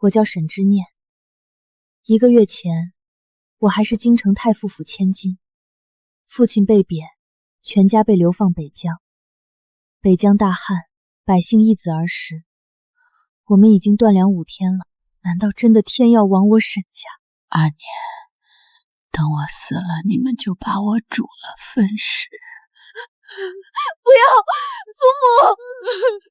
我叫沈之念。1个月前，我还是京城太傅府千金，父亲被贬，全家被流放北疆。北疆大旱，百姓一子而食，我们已经断粮5天了，难道真的天要亡我沈家？阿年，等我死了，你们就把我煮了分食。不要，祖母！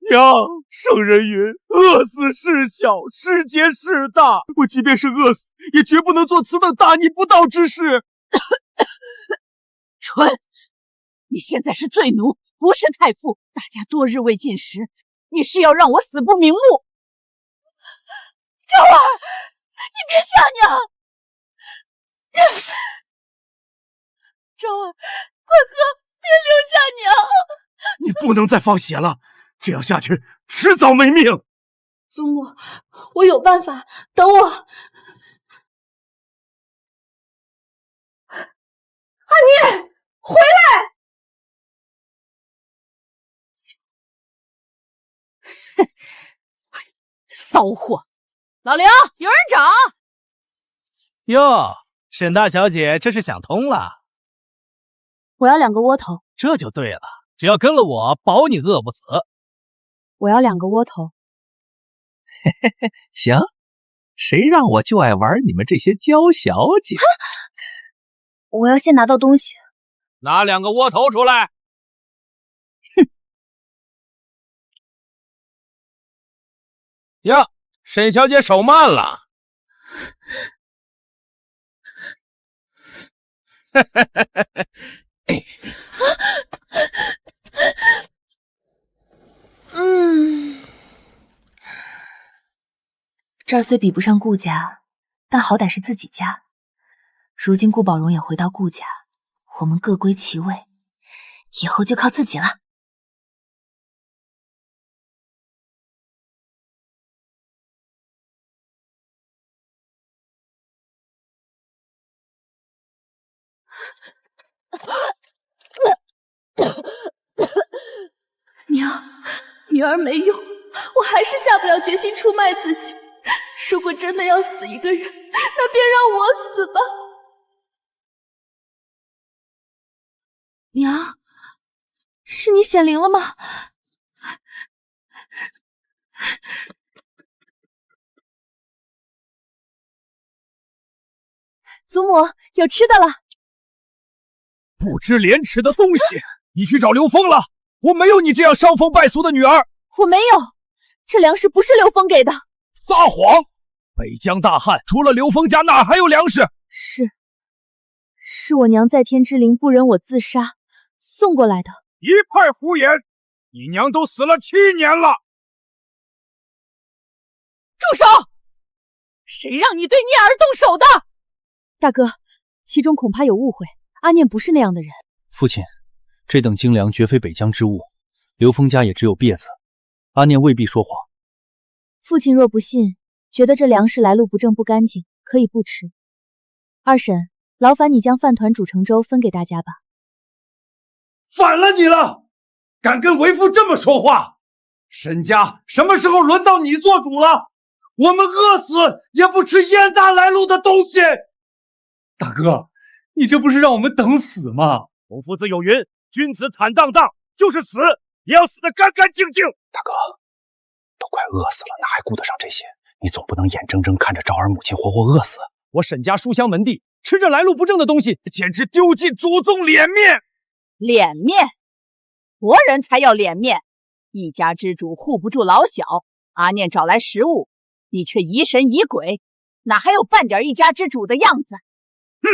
娘，圣人云：饿死事小，失节事大。我即便是饿死，也绝不能做此等大逆不道之事。春，你现在是罪奴，不是太傅，大家多日未进食，你是要让我死不瞑目？昭儿，你别吓娘！昭儿，快喝，别留下娘！你不能再放血了，这样下去迟早没命。祖母，我有办法，等我。阿念，回来！骚货！老刘，有人找。哟，沈大小姐这是想通了。我要2个窝头。这就对了，只要跟了我，保你饿不死。我要2个窝头。行，谁让我就爱玩你们这些娇小姐。我要先拿到东西。拿2个窝头出来。哼。呀，沈小姐手慢了。这儿虽比不上顾家，但好歹是自己家。如今顾宝荣也回到顾家，我们各归其位，以后就靠自己了。娘，女儿没用，我还是下不了决心出卖自己。如果真的要死一个人，那便让我死吧。娘，是你显灵了吗？祖母，有吃的了。不知廉耻的东西，你去找刘峰了。我没有你这样伤风败俗的女儿。我没有，这粮食不是刘峰给的。撒谎！北疆大旱，除了刘峰家哪还有粮食？是我娘在天之灵不忍我自杀，送过来的。一派胡言！你娘都死了7年了。住手！谁让你对聂儿动手的？大哥，其中恐怕有误会，阿念不是那样的人。父亲，这等精粮绝非北疆之物，刘峰家也只有篦子，阿念未必说谎。父亲若不信，觉得这粮食来路不正不干净，可以不吃。二婶，劳烦你将饭团煮成粥分给大家吧。反了你了！敢跟为父这么说话？沈家什么时候轮到你做主了？我们饿死也不吃腌杂来路的东西。大哥，你这不是让我们等死吗？孔夫子有云：君子坦荡荡，就是死也要死得干干净净。大哥，都快饿死了，哪还顾得上这些？你总不能眼睁睁看着昭儿母亲活活饿死。我沈家书香门第，吃这来路不正的东西，简直丢尽祖宗脸面。脸面？活人才要脸面。一家之主护不住老小，阿念找来食物，你却疑神疑鬼，哪还有半点一家之主的样子？哼！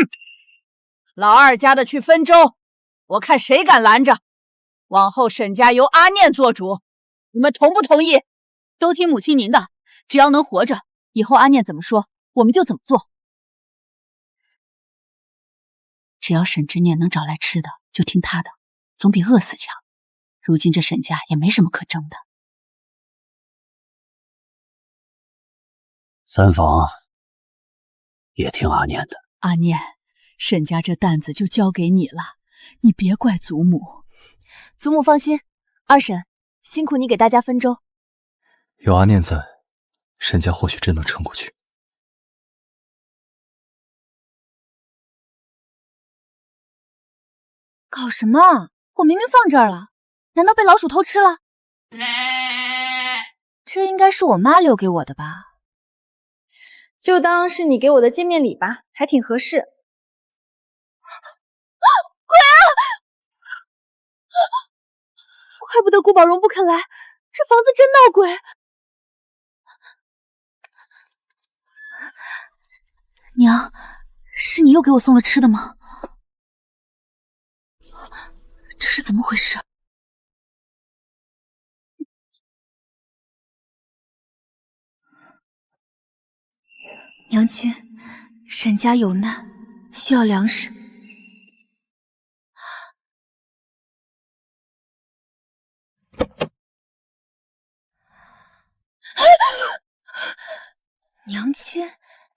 老二家的去分粥，我看谁敢拦着。往后沈家由阿念做主，你们同不同意？都听母亲您的，只要能活着，以后阿念怎么说，我们就怎么做。只要沈之念能找来吃的，就听他的，总比饿死强。如今这沈家也没什么可争的。三房也听阿念的。阿念，沈家这担子就交给你了，你别怪祖母。祖母放心，二婶辛苦你给大家分粥。有阿念在，沈家或许真能撑过去。搞什么？我明明放这儿了，难道被老鼠偷吃了？这应该是我妈留给我的吧？就当是你给我的见面礼吧，还挺合适。鬼啊！怪不得顾宝荣不肯来，这房子真闹鬼。娘，是你又给我送了吃的吗？这是怎么回事？娘亲，沈家有难，需要粮食。娘亲，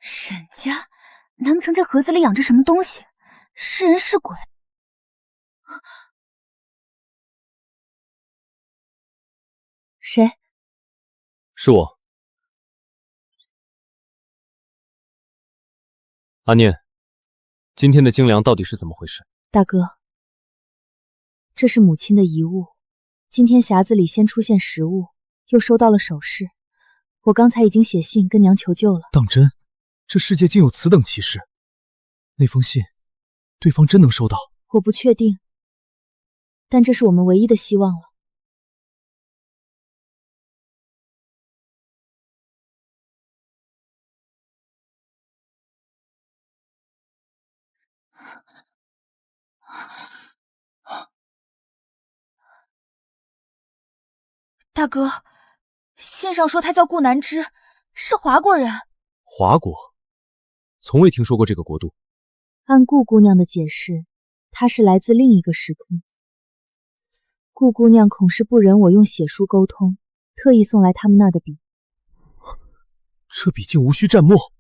沈家，难不成这盒子里养着什么东西？是人是鬼？谁？是我。阿念，今天的精粮到底是怎么回事？大哥，这是母亲的遗物。今天匣子里先出现食物，又收到了首饰。我刚才已经写信跟娘求救了。当真？这世界竟有此等奇事！那封信，对方真能收到？我不确定，但这是我们唯一的希望了。大哥，信上说他叫顾南之，是华国人。华国？从未听说过这个国度。按顾姑娘的解释，他是来自另一个时空。顾姑娘恐是不忍我用写书沟通，特意送来他们那儿的笔。这笔竟无需蘸墨，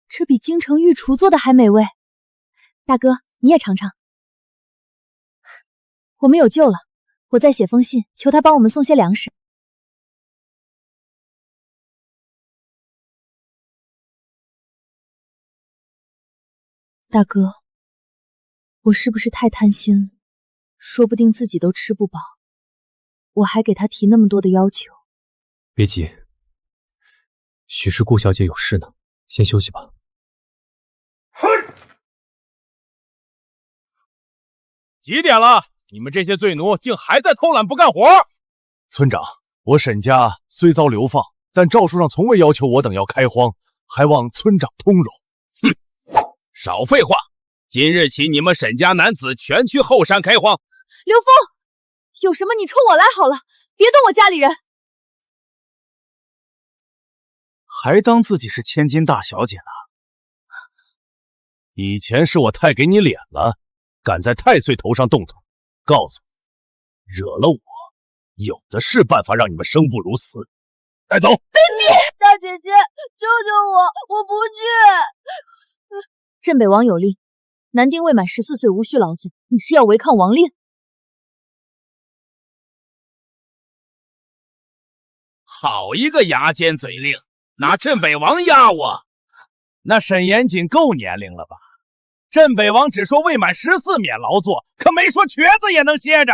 这比京城御厨做的还美味。大哥，你也尝尝。我们有救了，我再写封信，求他帮我们送些粮食。大哥，我是不是太贪心了？说不定自己都吃不饱，我还给他提那么多的要求。别急，许是顾小姐有事呢，先休息吧。几点了？你们这些罪奴竟还在偷懒不干活！村长，我沈家虽遭流放，但诏书上从未要求我等要开荒，还望村长通融。哼，少废话！今日起，你们沈家男子全去后山开荒。刘峰，有什么你冲我来好了，别动我家里人。还当自己是千金大小姐呢？以前是我太给你脸了，敢在太岁头上动土，告诉你，惹了我，有的是办法让你们生不如死。带走！大姐姐，救救我，我不去。镇北王有令，男丁未满14岁无需劳罪，你是要违抗王令？好一个牙尖嘴令，拿镇北王压我！那沈延锦够年龄了吧？镇北王只说未满14免劳作，可没说瘸子也能歇着。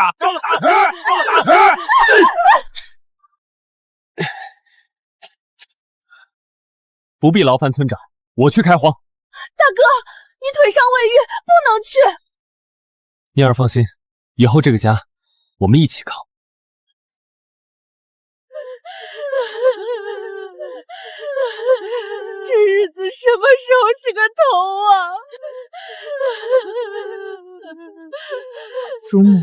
不必劳烦村长，我去开荒。大哥，你腿伤未愈，不能去。念儿放心，以后这个家我们一起扛。这日子什么时候是个头啊？祖母、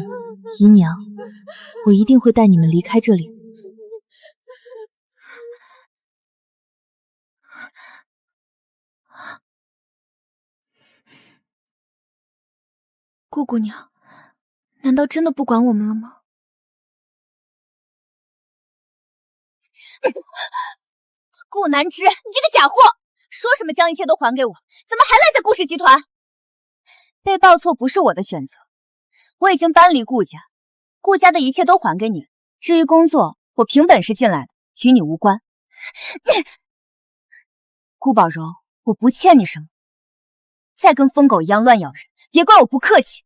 姨娘，我一定会带你们离开这里。顾姑娘，难道真的不管我们了吗？顾南之，你这个假货！说什么将一切都还给我，怎么还赖在顾氏集团？被报错不是我的选择，我已经搬离顾家，顾家的一切都还给你。至于工作，我凭本事进来的，与你无关。顾宝柔，我不欠你什么，再跟疯狗一样乱咬人，别怪我不客气。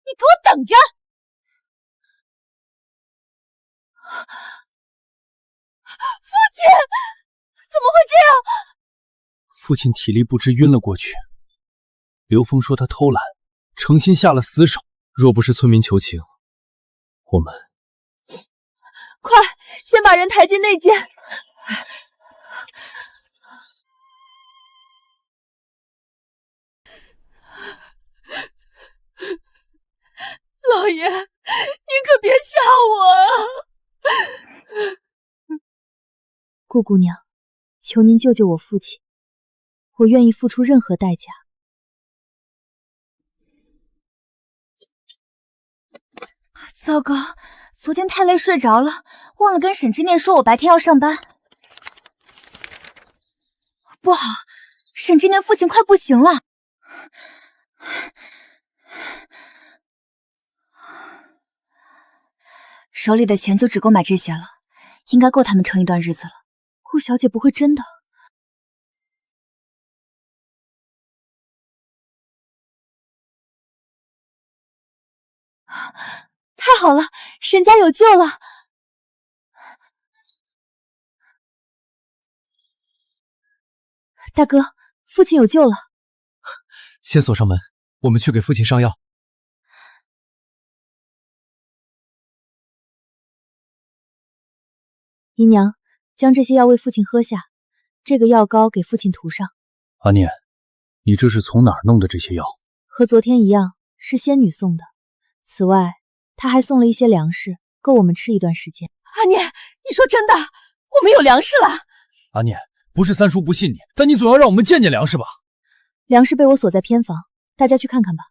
你给我等着！父亲，怎么会这样？父亲体力不支晕了过去。刘峰说他偷懒，诚心下了死手。若不是村民求情，我们……快，先把人抬进内间。老爷，您可别吓我啊！顾姑娘，求您救救我父亲，我愿意付出任何代价。糟糕，昨天太累睡着了，忘了跟沈之念说我白天要上班。不好，沈之念父亲快不行了。手里的钱就只够买这些了，应该够他们撑一段日子了。顾小姐不会真的……太好了，沈家有救了！大哥，父亲有救了。先锁上门，我们去给父亲上药。姨娘，将这些药为父亲喝下，这个药膏给父亲涂上。阿念，你这是从哪儿弄的这些药？和昨天一样，是仙女送的。此外，她还送了一些粮食，够我们吃一段时间。阿念，你说真的？我们有粮食了？阿念，不是三叔不信你，但你总要让我们见见粮食吧？粮食被我锁在偏房，大家去看看吧。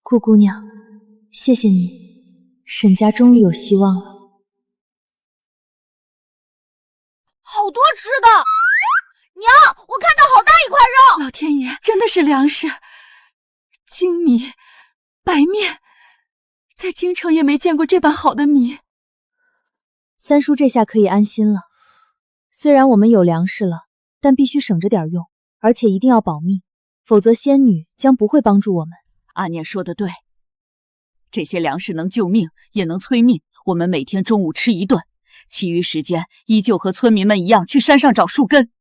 顾姑娘，谢谢你，沈家终于有希望了。好多吃的！娘，我看到好大一块肉！老天爷，真的是粮食！精米、白面，在京城也没见过这般好的米。三叔这下可以安心了。虽然我们有粮食了，但必须省着点用，而且一定要保密，否则仙女将不会帮助我们。阿念说的对，这些粮食能救命，也能催命。我们每天中午吃一顿，其余时间依旧和村民们一样去山上找树根。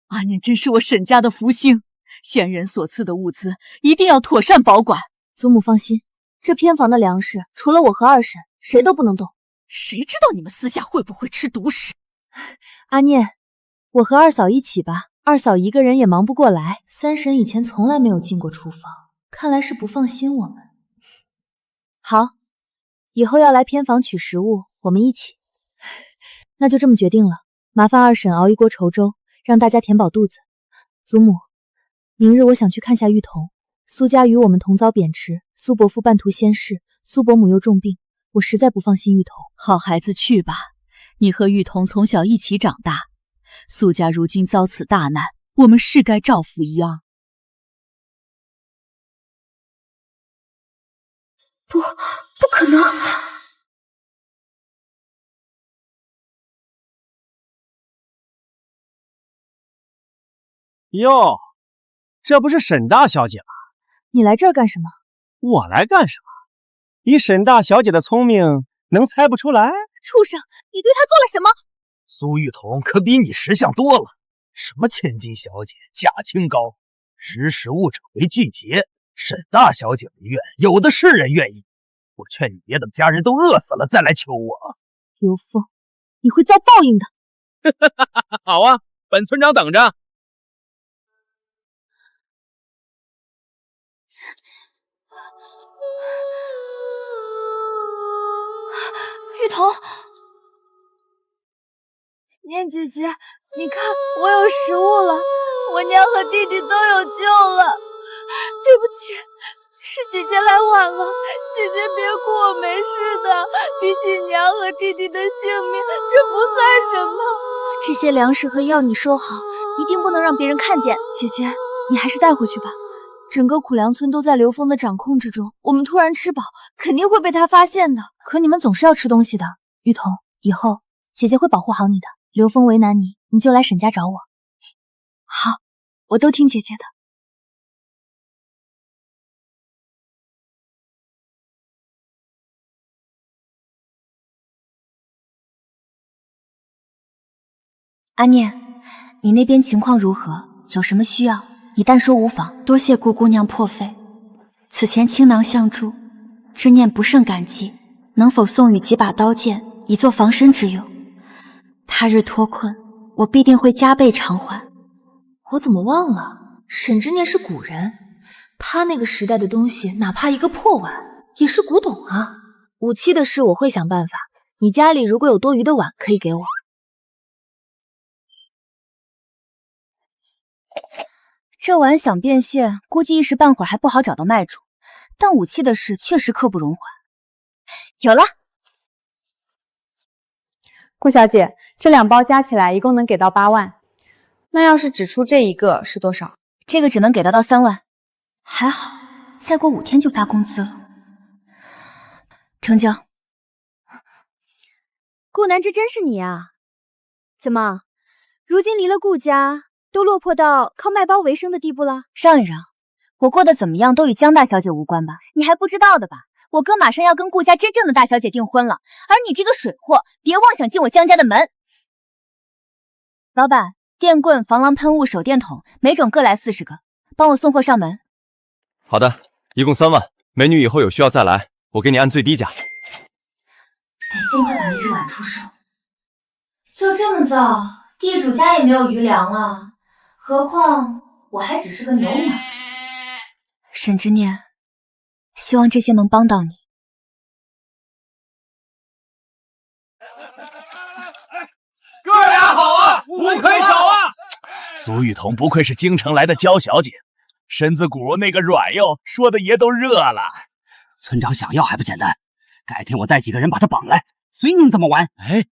阿念真是我沈家的福星，仙人所赐的物资一定要妥善保管。祖母放心，这偏房的粮食除了我和二婶，谁都不能动。谁知道你们私下会不会吃毒食？阿念，我和二嫂一起吧，二嫂一个人也忙不过来。三婶以前从来没有进过厨房，看来是不放心我们。好，以后要来偏房取食物，我们一起。那就这么决定了，麻烦二婶熬一锅稠粥，让大家填饱肚子。祖母，明日我想去看下玉彤。苏家与我们同遭贬斥，苏伯父半途仙逝，苏伯母又重病，我实在不放心玉彤。好孩子去吧，你和玉彤从小一起长大，苏家如今遭此大难，我们是该照拂一二。不可能！哟，这不是沈大小姐吗？你来这儿干什么？我来干什么？以沈大小姐的聪明，能猜不出来？畜生，你对她做了什么？苏玉彤可比你识相多了。什么千金小姐价清高，识时务者为俊杰。沈大小姐不愿，有的是人愿意。我劝你别等家人都饿死了再来求我。刘峰，你会遭报应的。好啊，本村长等着。玉彤，念姐姐，你看我有食物了，我娘和弟弟都有救了。对不起，是姐姐来晚了，姐姐别哭，我没事的。比起娘和弟弟的性命，这不算什么。这些粮食和药你收好，一定不能让别人看见。姐姐，你还是带回去吧。整个苦凉村都在刘峰的掌控之中，我们突然吃饱，肯定会被他发现的。可你们总是要吃东西的，雨桐，以后姐姐会保护好你的。刘峰为难你，你就来沈家找我。好，我都听姐姐的。阿念，你那边情况如何？有什么需要，你但说无妨。多谢顾姑娘破费，此前倾囊相助，知念不胜感激。能否送与几把刀剑，以作防身之用？他日脱困，我必定会加倍偿还。我怎么忘了？沈之念是古人，他那个时代的东西，哪怕一个破碗，也是古董啊。武器的事我会想办法，你家里如果有多余的碗，可以给我。这碗想变现，估计一时半会儿还不好找到卖主，但武器的事确实刻不容缓。有了，顾小姐，这2包加起来一共能给到8万。那要是只出这一个是多少？这个只能给到3万。还好，再过5天就发工资了。成交。顾南之真是你啊？怎么，如今离了顾家，都落魄到靠卖包为生的地步了？让一让，我过得怎么样都与江大小姐无关吧？你还不知道的吧？我哥马上要跟顾家真正的大小姐订婚了，而你这个水货，别妄想进我江家的门。老板，电棍、防狼喷雾、手电筒，每种各来40个，帮我送货上门。好的，一共3万。美女以后有需要再来，我给你按最低价。得尽快把那只碗出手。就这么造，地主家也没有余粮了，何况我还只是个牛马。沈之念，希望这些能帮到你。哥俩好啊，不亏少啊！苏雨桐不愧是京城来的娇小姐，身子骨那个软哟，说的爷都热了。村长想要还不简单，改天我带几个人把他绑来，随您怎么玩。哎，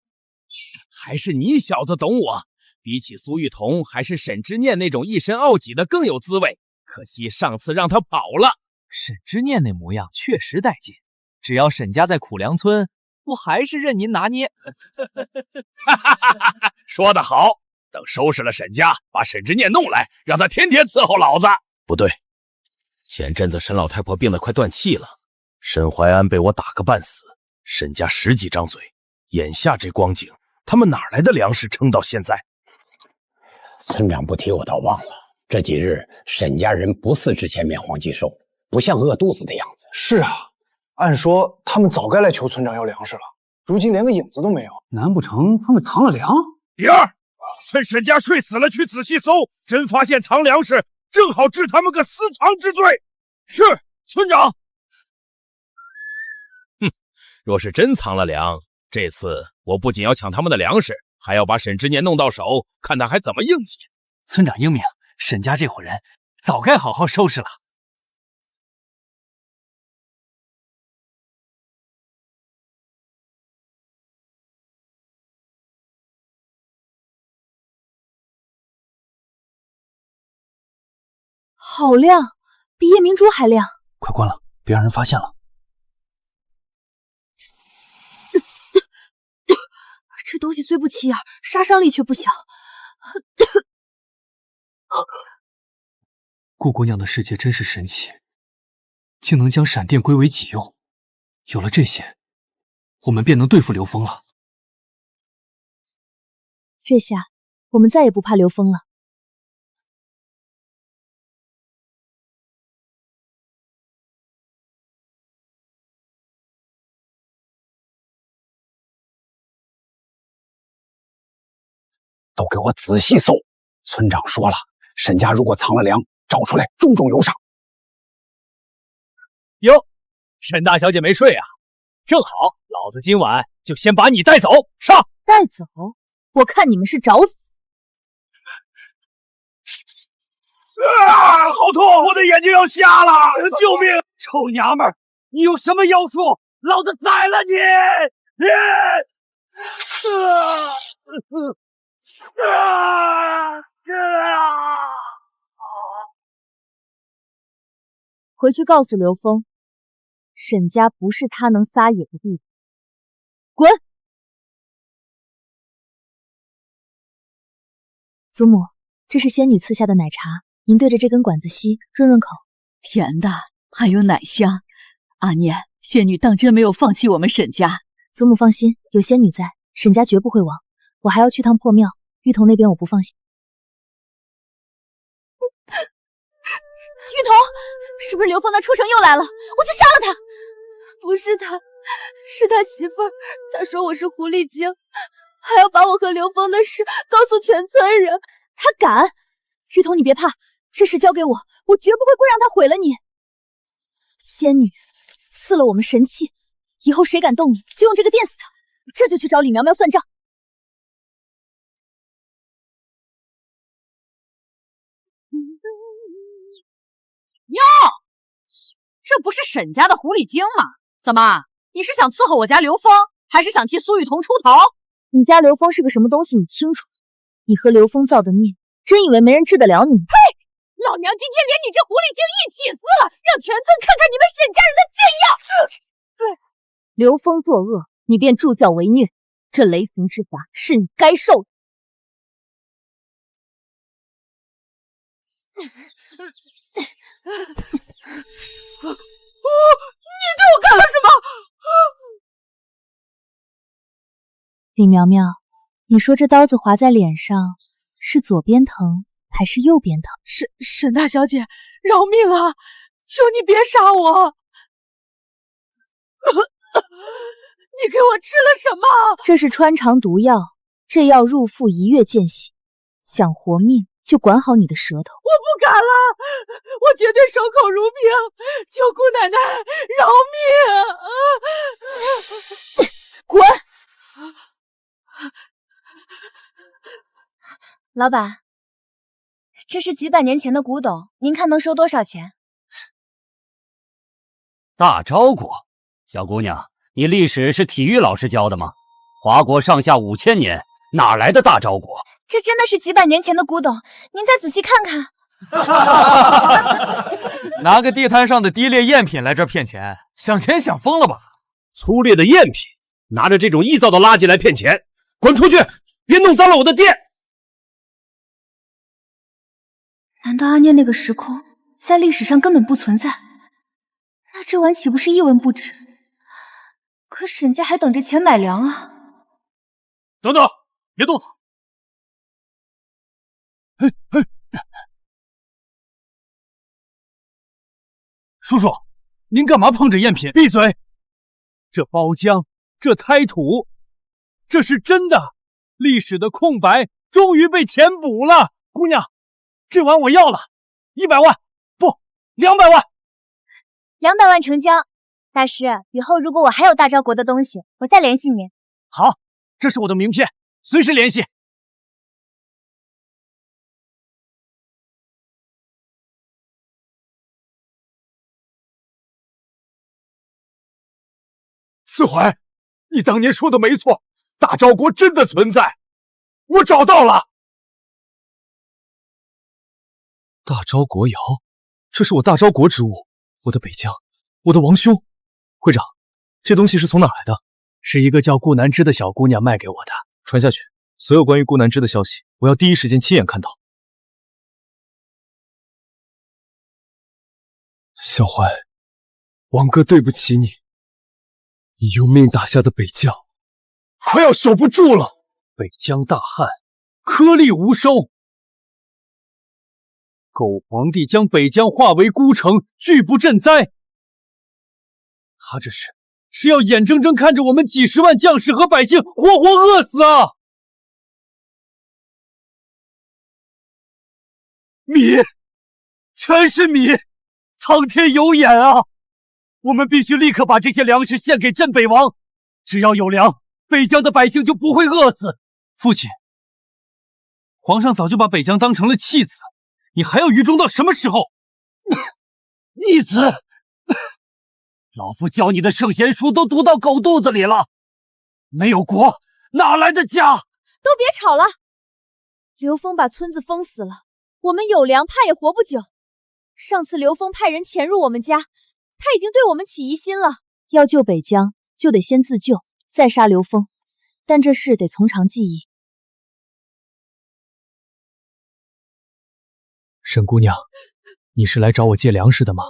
还是你小子懂我。比起苏玉彤，还是沈之念那种一身傲己的更有滋味。可惜上次让他跑了。沈之念那模样确实带劲，只要沈家在苦凉村，我还是任您拿捏。说得好，等收拾了沈家，把沈之念弄来，让他天天伺候老子。不对，前阵子沈老太婆病得快断气了，沈怀安被我打个半死，沈家10几张嘴，眼下这光景，他们哪来的粮食撑到现在？村长不提我倒忘了，这几日沈家人不似之前面黄肌瘦，不像饿肚子的样子。是啊，按说他们早该来求村长要粮食了，如今连个影子都没有。难不成他们藏了粮？李二，趁沈家睡死了去仔细搜，真发现藏粮食，正好治他们个私藏之罪。是，村长。哼，若是真藏了粮，这次我不仅要抢他们的粮食，还要把沈之念弄到手，看他还怎么应接。村长英明，沈家这伙人早该好好收拾了。好亮，比夜明珠还亮。快关了，别让人发现了。这东西虽不起眼，杀伤力却不小。顾姑娘的世界真是神奇，竟能将闪电归为己用。有了这些，我们便能对付刘峰了。这下我们再也不怕刘峰了。都给我仔细搜！村长说了，沈家如果藏了粮，找出来重重有赏。哟，沈大小姐没睡啊？正好，老子今晚就先把你带走。上！带走？我看你们是找死！啊！好痛！我的眼睛要瞎了！救命！臭娘们儿，你有什么妖术？老子宰了你！回去告诉刘峰，沈家不是他能撒野的地方。滚！祖母，这是仙女赐下的奶茶，您对着这根管子吸，润润口。甜的，还有奶香。阿念，仙女当真没有放弃我们沈家。祖母放心，有仙女在，沈家绝不会亡。我还要去趟破庙，玉桐那边我不放心。玉桐，是不是刘峰的畜生又来了？我去杀了他！不是他，是他媳妇儿。他说我是狐狸精，还要把我和刘峰的事告诉全村人。他敢！玉桐，你别怕，这事交给我，我绝不会让他毁了你。仙女赐了我们神器，以后谁敢动你，就用这个电死他。我这就去找李苗苗算账。哟，这不是沈家的狐狸精吗？怎么，你是想伺候我家刘峰，还是想替苏雨桐出头？你家刘峰是个什么东西，你清楚？你和刘峰造的孽，真以为没人治得了你？呸！老娘今天连你这狐狸精一起撕了，让全村看看你们沈家人的贱样！刘峰作恶，你便助教为虐，这雷霆之罚是你该受的。你对我干了什么？李苗苗，你说这刀子划在脸上，是左边疼还是右边疼？沈大小姐，饶命啊！求你别杀我！你给我吃了什么？这是穿肠毒药，这药入腹1月见血。想活命，就管好你的舌头。我不敢了，我绝对守口如瓶，求姑奶奶饶命！滚！老板，这是几百年前的古董，您看能收多少钱？大昭国，小姑娘，你历史是体育老师教的吗？华国上下5000年，哪来的大昭国？这真的是几百年前的古董，您再仔细看看。拿个地摊上的低劣赝品来这儿骗钱，想钱想疯了吧？粗劣的赝品，拿着这种臆造的垃圾来骗钱，滚出去！别弄脏了我的店！难道阿念那个时空在历史上根本不存在？那这碗岂不是一文不值？可沈家还等着钱买粮啊！等等，别动！叔叔，您干嘛碰着赝品？闭嘴！这包浆，这胎土，这是真的，历史的空白终于被填补了。姑娘，这碗我要了，100万，不，200万。200万成交。大师，以后如果我还有大昭国的东西，我再联系您。好，这是我的名片，随时联系。四怀，你当年说的没错，大昭国真的存在，我找到了。大昭国窑，这是我大昭国之物，我的北疆，我的王兄。会长，这东西是从哪来的？是一个叫顾南枝的小姑娘卖给我的。传下去，所有关于顾南枝的消息，我要第一时间亲眼看到。小怀，王哥对不起你，你用命打下的北疆，快要守不住了。北疆大旱，颗粒无收。狗皇帝将北疆化为孤城，拒不赈灾。他这是要眼睁睁看着我们几十万将士和百姓活活饿死啊！米，全是米，苍天有眼啊！我们必须立刻把这些粮食献给镇北王，只要有粮，北疆的百姓就不会饿死。父亲，皇上早就把北疆当成了弃子，你还要愚忠到什么时候？逆子！老夫教你的圣贤书都读到狗肚子里了，没有国哪来的家？都别吵了！刘峰把村子封死了，我们有粮怕也活不久。上次刘峰派人潜入我们家，他已经对我们起疑心了。要救北疆，就得先自救，再杀刘峰。但这事得从长计议。沈姑娘，你是来找我借粮食的吗？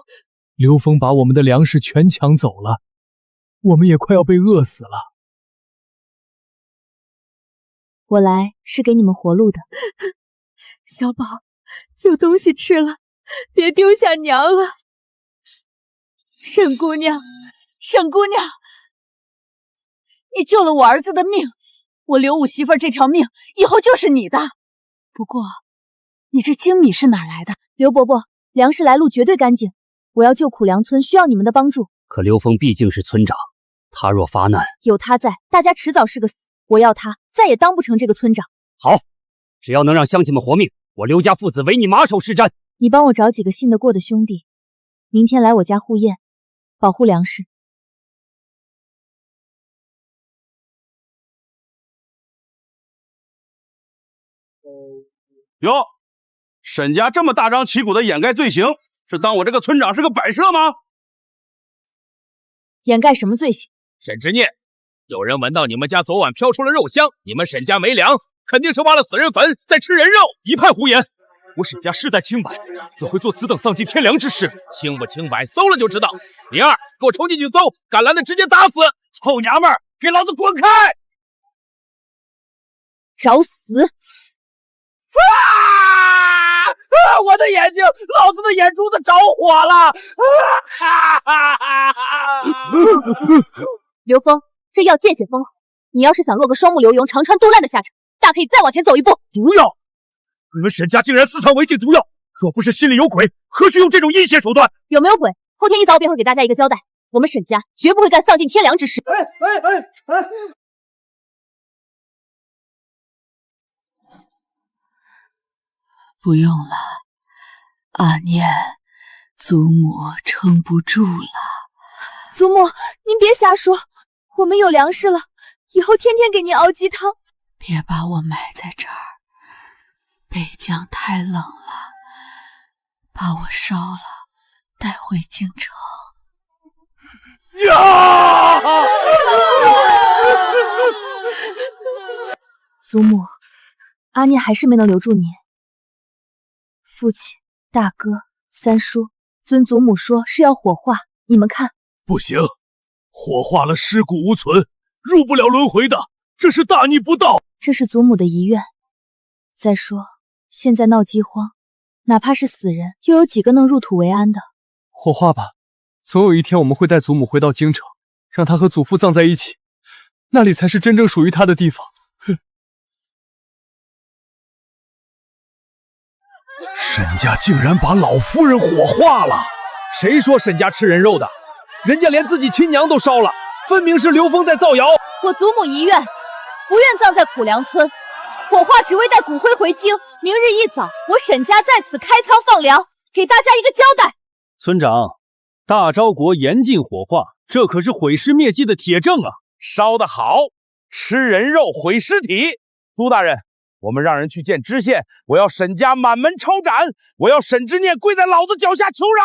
刘峰把我们的粮食全抢走了，我们也快要被饿死了。我来是给你们活路的。小宝，有东西吃了，别丢下娘了。沈姑娘，沈姑娘，你救了我儿子的命，我刘五媳妇这条命以后就是你的。不过，你这精米是哪来的？刘伯伯，粮食来路绝对干净。我要救苦粮村，需要你们的帮助。可刘峰毕竟是村长，他若发难，有他在，大家迟早是个死。我要他再也当不成这个村长。好，只要能让乡亲们活命，我刘家父子唯你马首是瞻。你帮我找几个信得过的兄弟，明天来我家护验，保护粮食。哟，沈家这么大张旗鼓的掩盖罪行，是当我这个村长是个摆设吗？掩盖什么罪行？沈之念，有人闻到你们家昨晚飘出了肉香，你们沈家没粮，肯定是挖了死人坟，在吃人肉。一派胡言！我沈家世代清白，怎会做此等丧尽天良之事？清不清白，搜了就知道。灵儿，给我冲进去搜，敢拦的直接打死！臭娘们儿，给老子滚开！找死！我的眼睛，老子的眼珠子着火了！刘峰，这药见血封喉，你要是想落个双目流油、肠穿肚烂的下场，大可以再往前走一步。毒药！你们沈家竟然私藏违禁毒药，若不是心里有鬼，何须用这种阴险手段？有没有鬼？后天一早便会给大家一个交代。我们沈家绝不会干丧尽天良之事。不用了，阿念，祖母撑不住了。祖母，您别瞎说，我们有粮食了，以后天天给您熬鸡汤。别把我埋在这儿，北疆太冷了，把我烧了，带回京城。祖母，阿念还是没能留住您。父亲、大哥、三叔，尊祖母说是要火化，你们看。不行，火化了尸骨无存，入不了轮回的，这是大逆不道。这是祖母的遗愿。再说，现在闹饥荒，哪怕是死人，又有几个能入土为安的？火化吧，总有一天我们会带祖母回到京城，让她和祖父葬在一起，那里才是真正属于她的地方。沈家竟然把老夫人火化了！谁说沈家吃人肉的？人家连自己亲娘都烧了，分明是刘峰在造谣。我祖母遗愿，不愿葬在苦粮村，火化只为带骨灰回京。明日一早，我沈家在此开仓放粮，给大家一个交代。村长，大昭国严禁火化，这可是毁尸灭迹的铁证啊！烧得好，吃人肉毁尸体。朱大人，我们让人去见知县，我要沈家满门抄斩，我要沈之念跪在老子脚下求饶。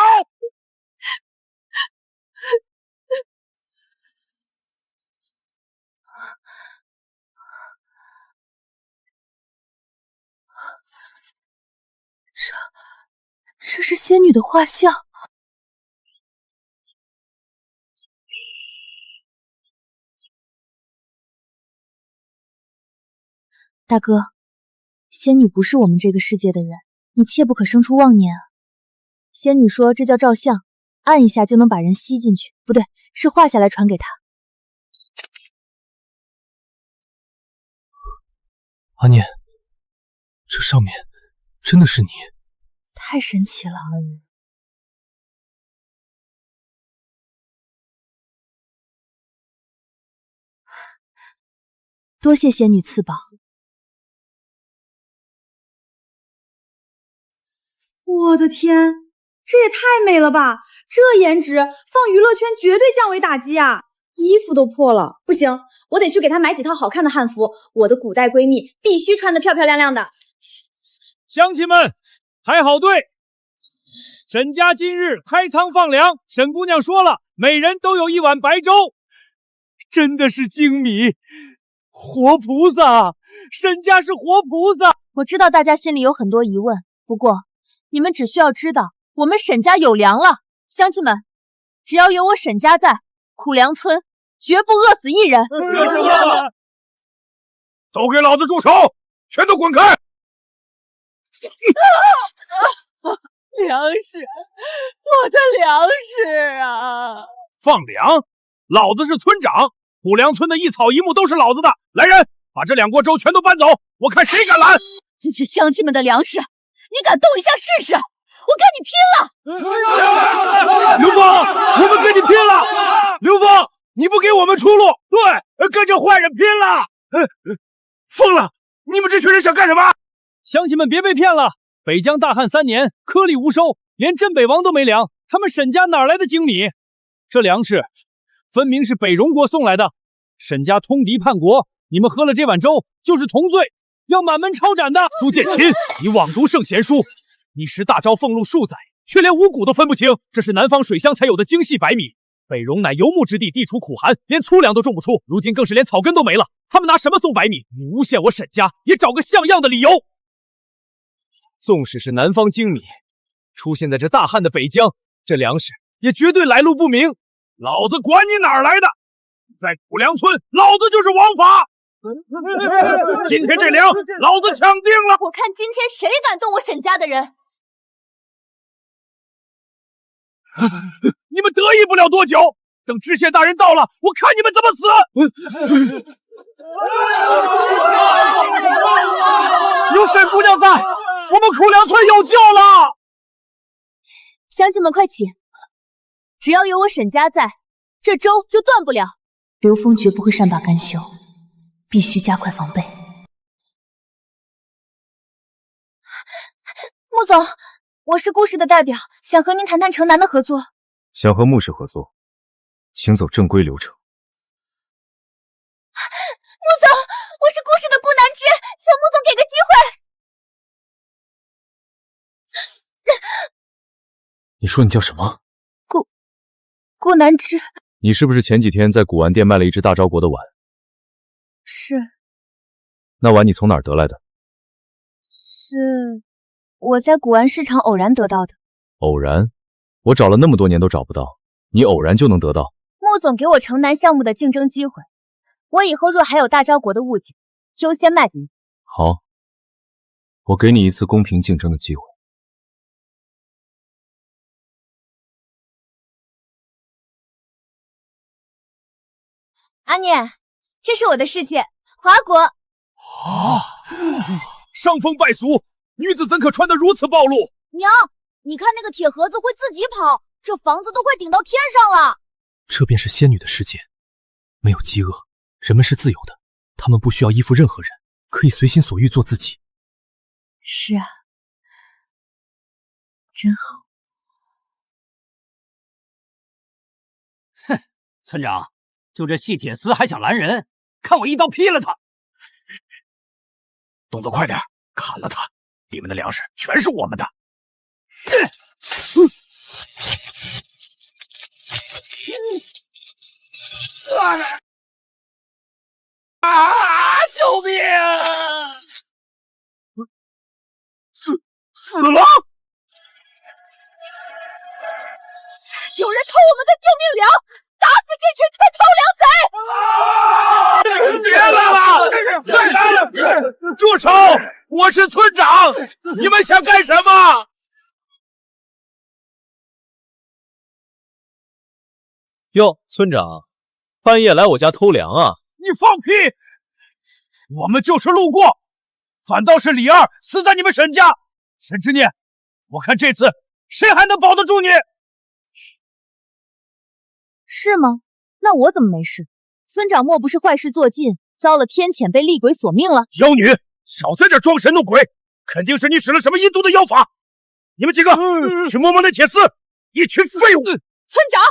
这是仙女的画像。大哥，仙女不是我们这个世界的人，你切不可生出妄念啊。仙女说这叫照相，按一下就能把人吸进去，不对，是画下来传给他。阿念，这上面真的是你。太神奇了！多谢仙女赐宝。我的天，这也太美了吧！这颜值放娱乐圈绝对降维打击啊！衣服都破了，不行，我得去给她买几套好看的汉服。我的古代闺蜜必须穿得漂漂亮亮的。乡亲们，排好队！沈家今日开仓放粮，沈姑娘说了，每人都有1碗白粥，真的是精米，活菩萨，沈家是活菩萨。我知道大家心里有很多疑问，不过你们只需要知道，我们沈家有粮了。乡亲们，只要有我沈家在，苦粮村绝不饿死一人。都给老子住手！全都滚开！粮食，我的粮食啊！放粮！老子是村长，苦粮村的一草一木都是老子的。来人，把这2锅粥全都搬走！我看谁敢拦！这是乡亲们的粮食，你敢动一下试试？我跟你拼了！刘峰，我们跟你拼了！刘峰，你不给我们出路，对，跟着坏人拼了！疯了！你们这群人想干什么？乡亲们别被骗了！北疆大旱3年，颗粒无收，连镇北王都没粮，他们沈家哪来的精米？这粮食分明是北荣国送来的。沈家通敌叛国，你们喝了这碗粥就是同罪，要满门抄斩的。苏建钦，你枉读圣贤书，你时大招俸禄数载，却连五谷都分不清，这是南方水乡才有的精细白米。北荣乃游牧之地，地处苦寒，连粗粮都种不出，如今更是连草根都没了。他们拿什么送白米？你诬陷我沈家，也找个像样的理由。纵使是南方精米，出现在这大旱的北疆，这粮食也绝对来路不明。老子管你哪儿来的，在苦粮村，老子就是王法。今天这粮，老子抢定了！我看今天谁敢动我沈家的人！你们得意不了多久，等知县大人到了，我看你们怎么死！有沈姑娘在，我们苦粮村有救了！乡亲们快起！只要有我沈家在，这粥就断不了。刘峰绝不会善罢甘休，必须加快防备。穆总，我是顾氏的代表，想和您谈谈城南的合作。想和穆氏合作，请走正规流程。穆总，我是顾氏的顾南之，向穆总给个机会。你说你叫什么？顾南之。你是不是前几天在古玩店卖了一只大昭国的碗？是。那碗你从哪儿得来的？是我在古玩市场偶然得到的。偶然？我找了那么多年都找不到，你偶然就能得到？穆总给我城南项目的竞争机会，我以后若还有大昭国的物件，优先卖给你。好，我给你一次公平竞争的机会。阿念，这是我的世界，华国。伤风败俗，女子怎可穿得如此暴露？娘，你看那个铁盒子会自己跑，这房子都快顶到天上了。这便是仙女的世界，没有饥饿，人们是自由的，他们不需要依附任何人，可以随心所欲做自己。是啊，真好。哼，村长，就这细铁丝还想拦人？看我一刀劈了他！动作快点，砍了他！里面的粮食全是我们的。救命！死了！有人偷我们的救命粮，打死这群别来了！住手！我是村长，你们想干什么？哟，村长，半夜来我家偷粮啊？你放屁！我们就是路过，反倒是李二死在你们沈家。沈之念，我看这次谁还能保得住你？是吗？那我怎么没事？村长莫不是坏事做尽，遭了天谴，被厉鬼索命了？妖女，少在这装神弄鬼，肯定是你使了什么阴毒的妖法。你们几个去摸摸那铁丝，一群废物！村长，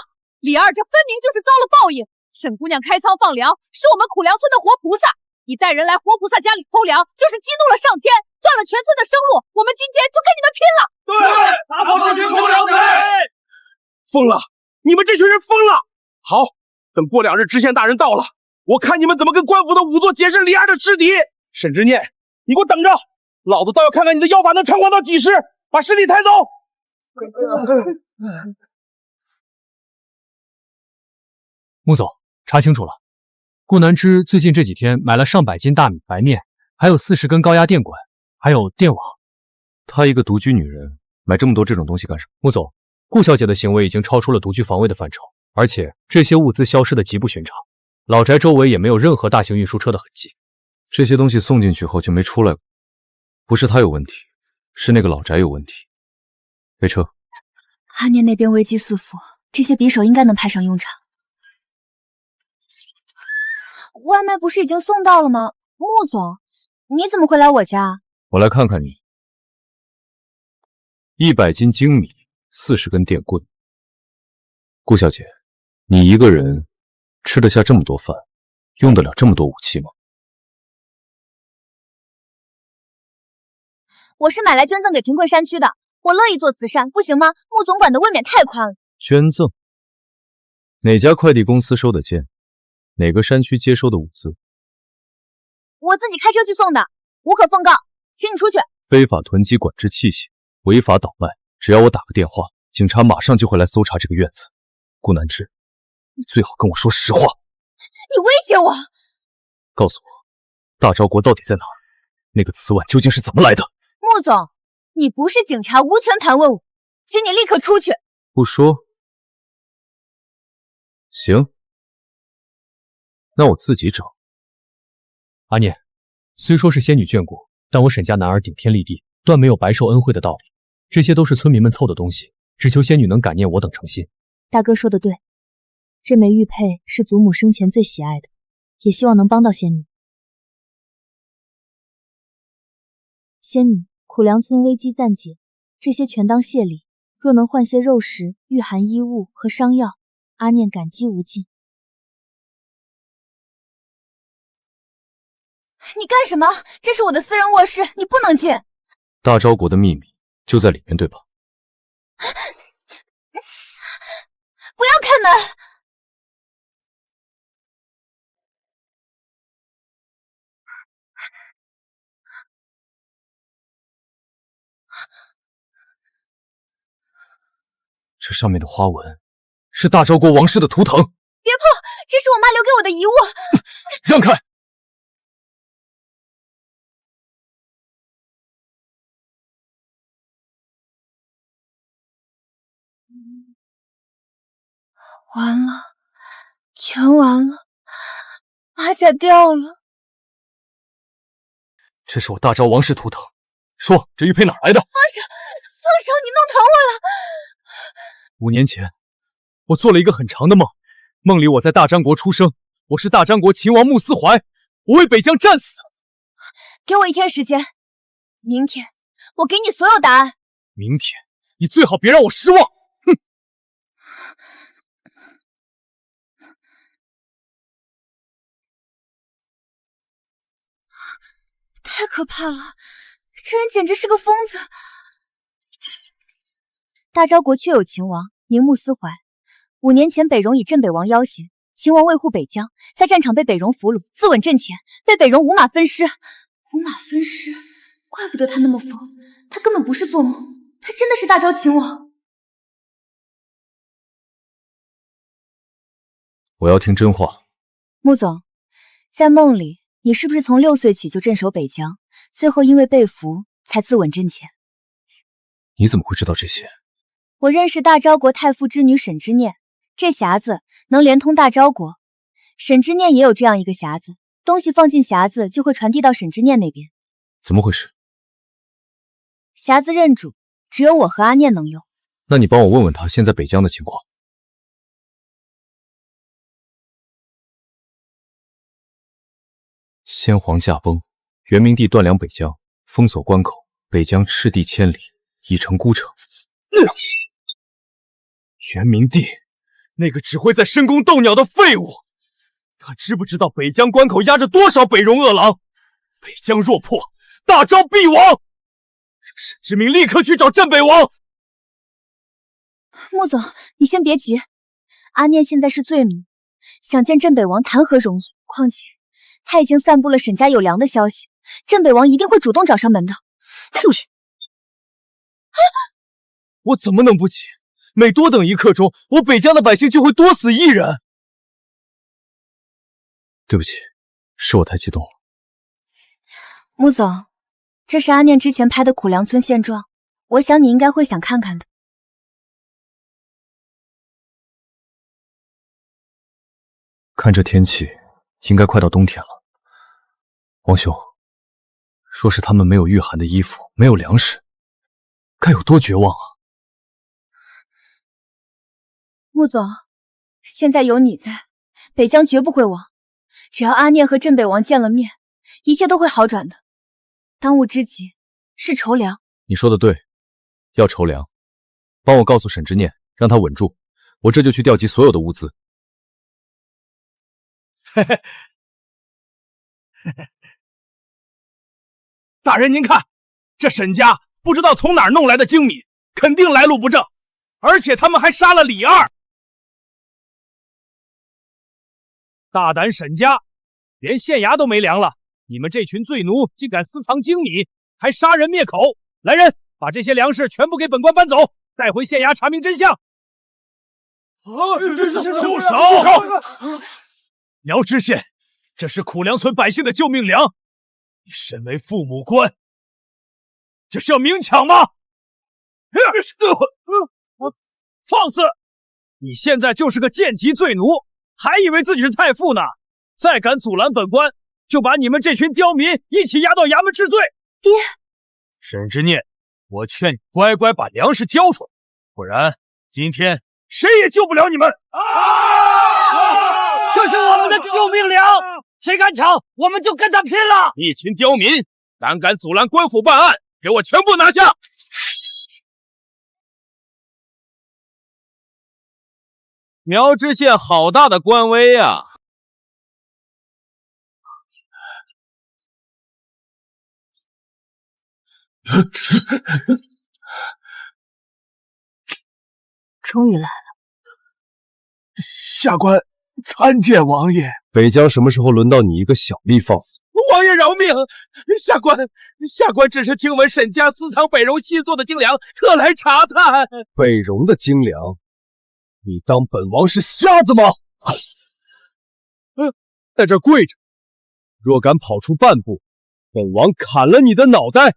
李二这分明就是遭了报应。沈姑娘开仓放粮，是我们苦粮村的活菩萨，你带人来活菩萨家里偷粮，就是激怒了上天，断了全村的生路。我们今天就跟你们拼了！对，打跑这群偷粮贼！疯了！你们这群人疯了！好，等过2日知县大人到了，我看你们怎么跟官府的仵作解释李二的尸体。沈执念，你给我等着，老子倒要看看你的妖法能猖狂到几时！把尸体抬走！穆总，查清楚了，顾南枝最近这几天买了上百斤大米、白面，还有40根高压电管，还有电网。她一个独居女人，买这么多这种东西干什么？穆总，顾小姐的行为已经超出了独居防卫的范畴，而且这些物资消失的极不寻常，老宅周围也没有任何大型运输车的痕迹。这些东西送进去后就没出来过，不是他有问题，是那个老宅有问题。备车。阿念那边危机四伏，这些匕首应该能派上用场。外卖不是已经送到了吗？穆总，你怎么会来我家？我来看看你。100斤精米，40根电棍。顾小姐，你一个人吃得下这么多饭，用得了这么多武器吗？我是买来捐赠给贫困山区的，我乐意做慈善，不行吗？穆总管的未免太宽了。捐赠？哪家快递公司收的件？哪个山区接收的物资？我自己开车去送的，无可奉告，请你出去。非法囤积管制器械，违法倒卖，只要我打个电话，警察马上就会来搜查这个院子。顾南枝，你最好跟我说实话。你威胁我？告诉我，大昭国到底在哪儿？那个瓷碗究竟是怎么来的？穆总，你不是警察，无权盘问我，请你立刻出去。不说？行，那我自己找。阿念，虽说是仙女眷顾，但我沈家男儿顶天立地，断没有白受恩惠的道理。这些都是村民们凑的东西，只求仙女能感念我等诚心。大哥说的对，这枚玉佩是祖母生前最喜爱的，也希望能帮到仙女。仙女，苦粮村危机暂解，这些全当谢礼。若能换些肉食、御寒衣物和伤药，阿念感激无尽。你干什么？这是我的私人卧室，你不能进。大昭国的秘密就在里面，对吧？不要开门！这上面的花纹是大昭国王室的图腾。别碰，这是我妈留给我的遗物。让开！完了，全完了，马甲掉了。这是我大昭王室图腾，说这玉佩哪来的？放手，放手！你弄疼我了。5年前，我做了一个很长的梦，梦里我在大张国出生，我是大张国秦王穆思怀，我为北疆战死。给我1天时间，明天我给你所有答案。明天，你最好别让我失望。哼！太可怕了，这人简直是个疯子。大昭国确有秦王，名穆思怀。5年前，北戎以镇北王要挟，秦王为护北疆，在战场被北戎俘虏，自刎阵前被北戎五马分尸。五马分尸，怪不得他那么疯，他根本不是做梦，他真的是大昭秦王。我要听真话。穆总，在梦里，你是不是从6岁起就镇守北疆，最后因为被俘才自刎阵前？你怎么会知道这些？我认识大昭国太傅之女沈之念，这匣子能连通大昭国。沈之念也有这样一个匣子，东西放进匣子就会传递到沈之念那边。怎么回事？匣子认主，只有我和阿念能用。那你帮我问问他现在北疆的情况。先皇驾崩，元明帝断粮北疆，封锁关口，北疆赤地千里，已成孤城。元明帝，那个只会在深宫斗鸟的废物，他知不知道北疆关口压着多少北戎恶狼？北疆若破，大招必亡！让沈之明立刻去找镇北王。穆总，你先别急，阿念现在是罪奴，想见镇北王谈何容易？况且他已经散布了沈家有粮的消息，镇北王一定会主动找上门的。我怎么能不急？每多等一刻钟，我北疆的百姓就会多死1人。对不起，是我太激动了。穆总，这是阿念之前拍的苦粮村现状，我想你应该会想看看的。看这天气，应该快到冬天了。王兄，若是他们没有御寒的衣服，没有粮食，该有多绝望啊！穆总，现在有你在，北疆绝不会亡。只要阿念和镇北王见了面，一切都会好转的。当务之急是筹粮。你说的对，要筹粮。帮我告诉沈之念，让他稳住，我这就去调集所有的物资。大人您看，这沈家不知道从哪儿弄来的精米，肯定来路不正，而且他们还杀了李二。大胆沈家，连县衙都没粮了，你们这群罪奴竟敢私藏精米，还杀人灭口！来人，把这些粮食全部给本官搬走，带回县衙查明真相。住手！苗知县，这是苦粮村百姓的救命粮，你身为父母官，这是要明抢吗？放肆！你现在就是个贱籍罪奴，还以为自己是太傅呢！再敢阻拦本官，就把你们这群刁民一起押到衙门治罪！爹，沈之念，我劝你乖乖把粮食交出来，不然今天谁也救不了你们！这是我们的救命粮，谁敢抢，我们就跟他拼了！一群刁民，胆敢阻拦官府办案，给我全部拿下！苗知县好大的官威啊！终于来了。下官参见王爷。北疆什么时候轮到你一个小吏放肆？王爷饶命！下官只是听闻沈家私藏北戎新做的精粮，特来查探。北戎的精粮，你当本王是瞎子吗？在这跪着，若敢跑出半步，本王砍了你的脑袋！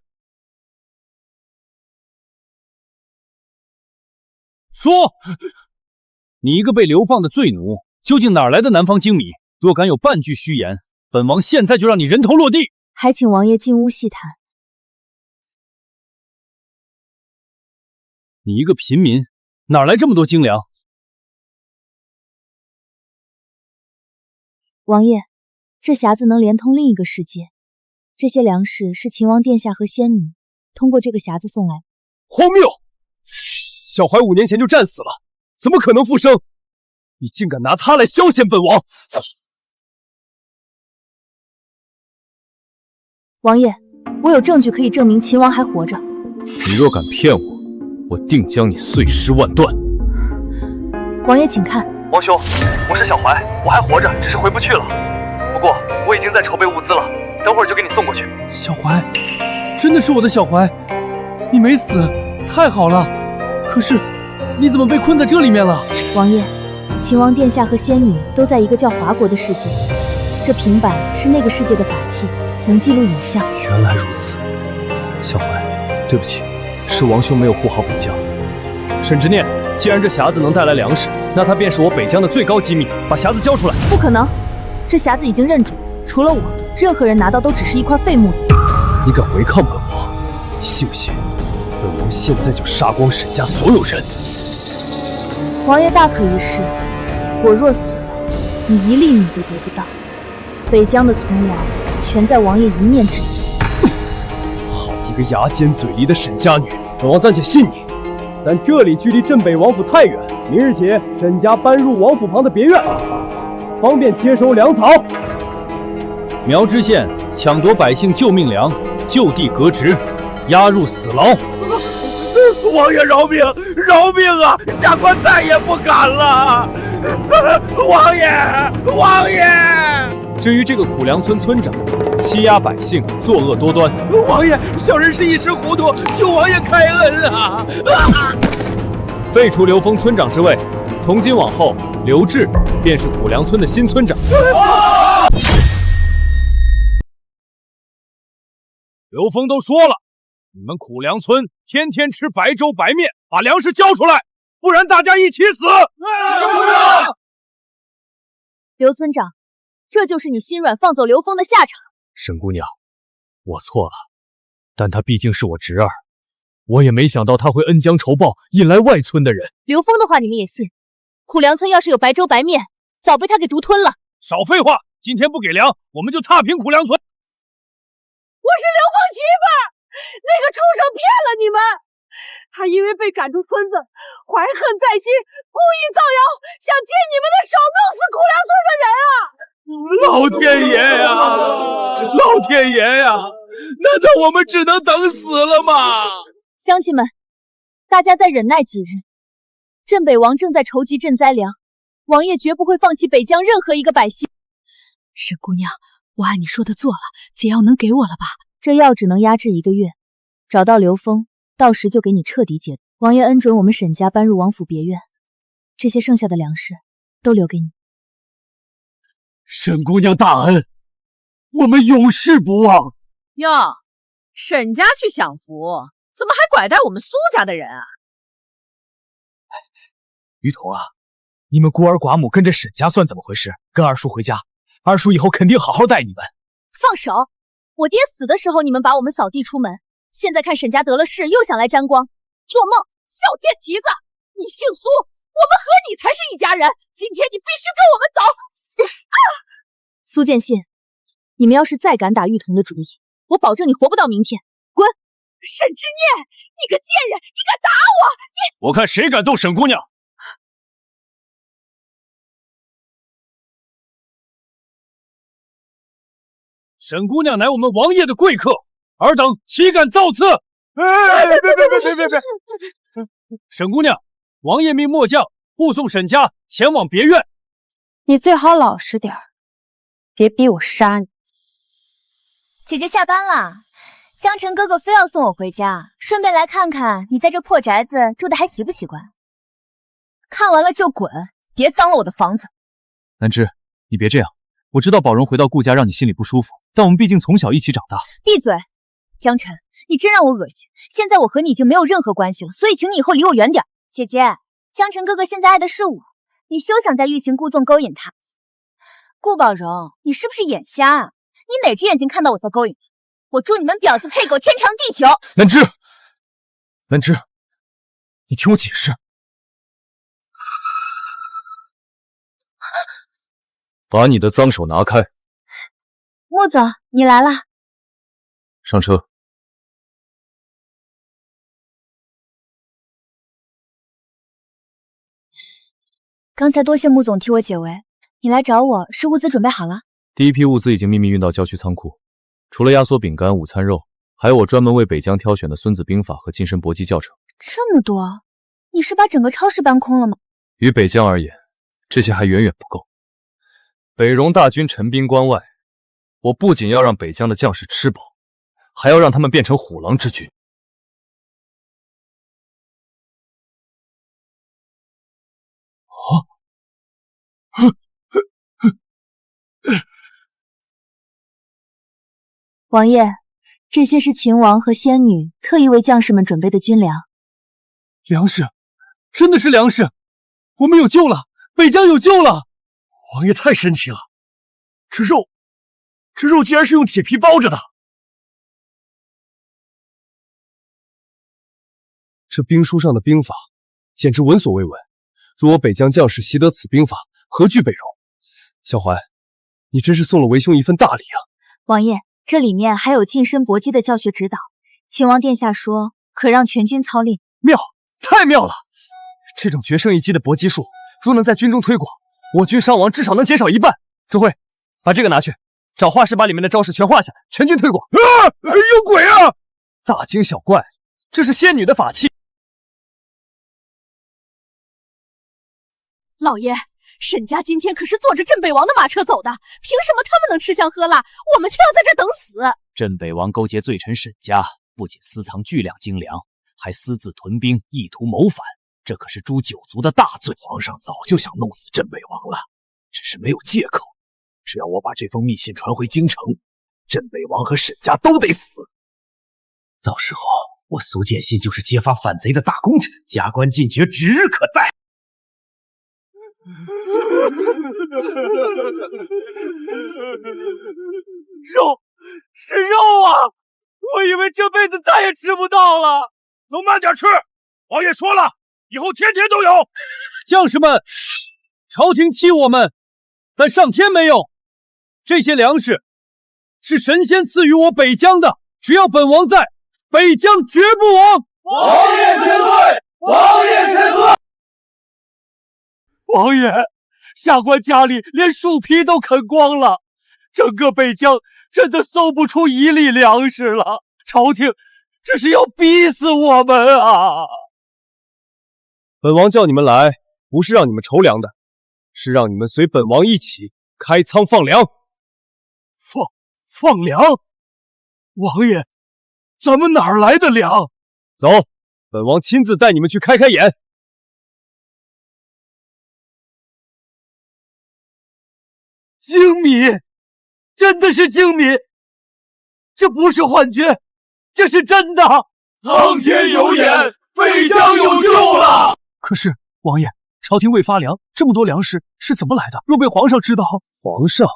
说，你一个被流放的罪奴，究竟哪来的南方精米？若敢有半句虚言，本王现在就让你人头落地！还请王爷进屋细谈。你一个平民，哪来这么多精粮？王爷，这匣子能连通另一个世界，这些粮食是秦王殿下和仙女通过这个匣子送来。荒谬！小怀5年前就战死了，怎么可能复生？你竟敢拿他来消遣本王！王爷，我有证据可以证明秦王还活着。你若敢骗我，我定将你碎尸万段。王爷请看。王兄，我是小怀，我还活着，只是回不去了。不过我已经在筹备物资了，等会儿就给你送过去。小怀，真的是我的小怀，你没死，太好了。可是你怎么被困在这里面了？王爷，秦王殿下和仙女都在一个叫华国的世界，这平板是那个世界的法器，能记录影像。原来如此，小怀，对不起，是王兄没有护好北疆。沈之念，既然这匣子能带来粮食，那它便是我北疆的最高机密，把匣子交出来。不可能，这匣子已经认主，除了我，任何人拿到都只是一块废木。你敢违抗本王，你信不信本王现在就杀光沈家所有人？王爷大可一试，我若死了，你一粒米都得不到。北疆的存亡全在王爷一念之间。好一个牙尖嘴利的沈家女，本王暂且信你。但这里距离镇北王府太远，明日起沈家搬入王府旁的别院。方便接收粮草。苗知县抢夺百姓救命粮，就地革职，押入死牢。王爷饶命！饶命啊！下官再也不敢了！王爷！王爷！至于这个苦粮村村长，欺压百姓，作恶多端。王爷，小人是一时糊涂，求王爷开恩啊！废除刘峰村长之位，从今往后，刘志便是苦粮村的新村长。刘峰都说了，你们苦粮村天天吃白粥白面，把粮食交出来，不然大家一起死！刘村长，这就是你心软放走刘峰的下场。沈姑娘，我错了，但他毕竟是我侄儿，我也没想到他会恩将仇报，引来外村的人。刘峰的话你们也信？苦粮村要是有白粥白面，早被他给独吞了。少废话，今天不给粮，我们就踏平苦粮村。我是刘峰媳妇儿，那个畜生骗了你们，他因为被赶出村子，怀恨在心，故意造谣，想借你们的手弄死苦粮村的人啊！老天爷呀！老天爷呀！难道我们只能等死了吗？乡亲们，大家再忍耐几日。镇北王正在筹集赈灾粮，王爷绝不会放弃北疆任何一个百姓。沈姑娘，我按你说的做了，解药能给我了吧？这药只能压制1个月，找到刘峰，到时就给你彻底解毒。王爷恩准我们沈家搬入王府别院，这些剩下的粮食都留给你。沈姑娘大恩，我们永世不忘。哟，沈家去享福，怎么还拐带我们苏家的人啊？于童啊，你们孤儿寡母跟着沈家算怎么回事？跟二叔回家，二叔以后肯定好好待你们。放手！我爹死的时候你们把我们扫地出门，现在看沈家得了势又想来沾光，做梦！小贱蹄子，你姓苏，我们和你才是一家人，今天你必须跟我们走！苏建信，你们要是再敢打玉童的主意，我保证你活不到明天。滚！沈之念，你个贱人，你敢打我！我看谁敢动沈姑娘！沈姑娘乃我们王爷的贵客，尔等岂敢造次？别！沈姑娘，王爷命末将护送沈家前往别院。你最好老实点儿，别逼我杀你。姐姐下班了，江辰哥哥非要送我回家，顺便来看看你在这破宅子住的还习不习惯。看完了就滚，别脏了我的房子。南芝，你别这样，我知道宝荣回到顾家让你心里不舒服，但我们毕竟从小一起长大。闭嘴！江辰，你真让我恶心。现在我和你已经没有任何关系了，所以请你以后离我远点。姐姐，江辰哥哥现在爱的是我，你休想再欲擒故纵勾引他。顾宝荣，你是不是眼瞎啊？你哪只眼睛看到我在勾引他？我祝你们婊子配狗天长地久！南芝，南芝，你听我解释。把你的脏手拿开。穆总，你来了。上车。刚才多谢穆总替我解围，你来找我是物资准备好了？第一批物资已经秘密运到郊区仓库，除了压缩饼干、午餐肉，还有我专门为北疆挑选的孙子兵法和近身搏击教程。这么多，你是把整个超市搬空了吗？于北疆而言，这些还远远不够。北戎大军陈兵关外，我不仅要让北疆的将士吃饱，还要让他们变成虎狼之军。王爷，这些是秦王和仙女特意为将士们准备的军粮。粮食，真的是粮食！我们有救了，北疆有救了！王爷太神奇了，这肉竟然是用铁皮包着的。这兵书上的兵法，简直闻所未闻。若我北疆将士习得此兵法，何惧北戎？小怀，你真是送了为兄一份大礼啊！王爷，这里面还有近身搏击的教学指导，秦王殿下说可让全军操练。妙，太妙了！这种决胜一击的搏击术，若能在军中推广，我军伤亡至少能减少1半。周辉，把这个拿去，找画师把里面的招式全画下来，全军推广。有鬼啊！大惊小怪，这是仙女的法器。老爷，沈家今天可是坐着镇北王的马车走的，凭什么他们能吃香喝辣，我们却要在这等死？镇北王勾结罪臣沈家，不仅私藏巨量精粮，还私自屯兵，意图谋反，这可是诛九族的大罪。皇上早就想弄死镇北王了，只是没有借口。只要我把这封密信传回京城，镇北王和沈家都得死。到时候我苏建信就是揭发反贼的大功臣，加官进爵指日可待。肉是肉啊！我以为这辈子再也吃不到了。都慢点吃，王爷说了，以后天天都有。将士们，朝廷欺我们，但上天没有。这些粮食是神仙赐予我北疆的，只要本王在，北疆绝不亡。王爷千岁！王爷千岁！王爷，下官家里连树皮都啃光了，整个北疆真的搜不出1粒粮食了。朝廷这是要逼死我们啊！本王叫你们来，不是让你们筹粮的，是让你们随本王一起开仓放粮。放粮？王爷，咱们哪儿来的粮？走，本王亲自带你们去开开眼。精米，真的是精米，这不是幻觉，这是真的。苍天有眼，北疆有救了。可是王爷，朝廷未发粮，这么多粮食是怎么来的？若被皇上知道……皇上？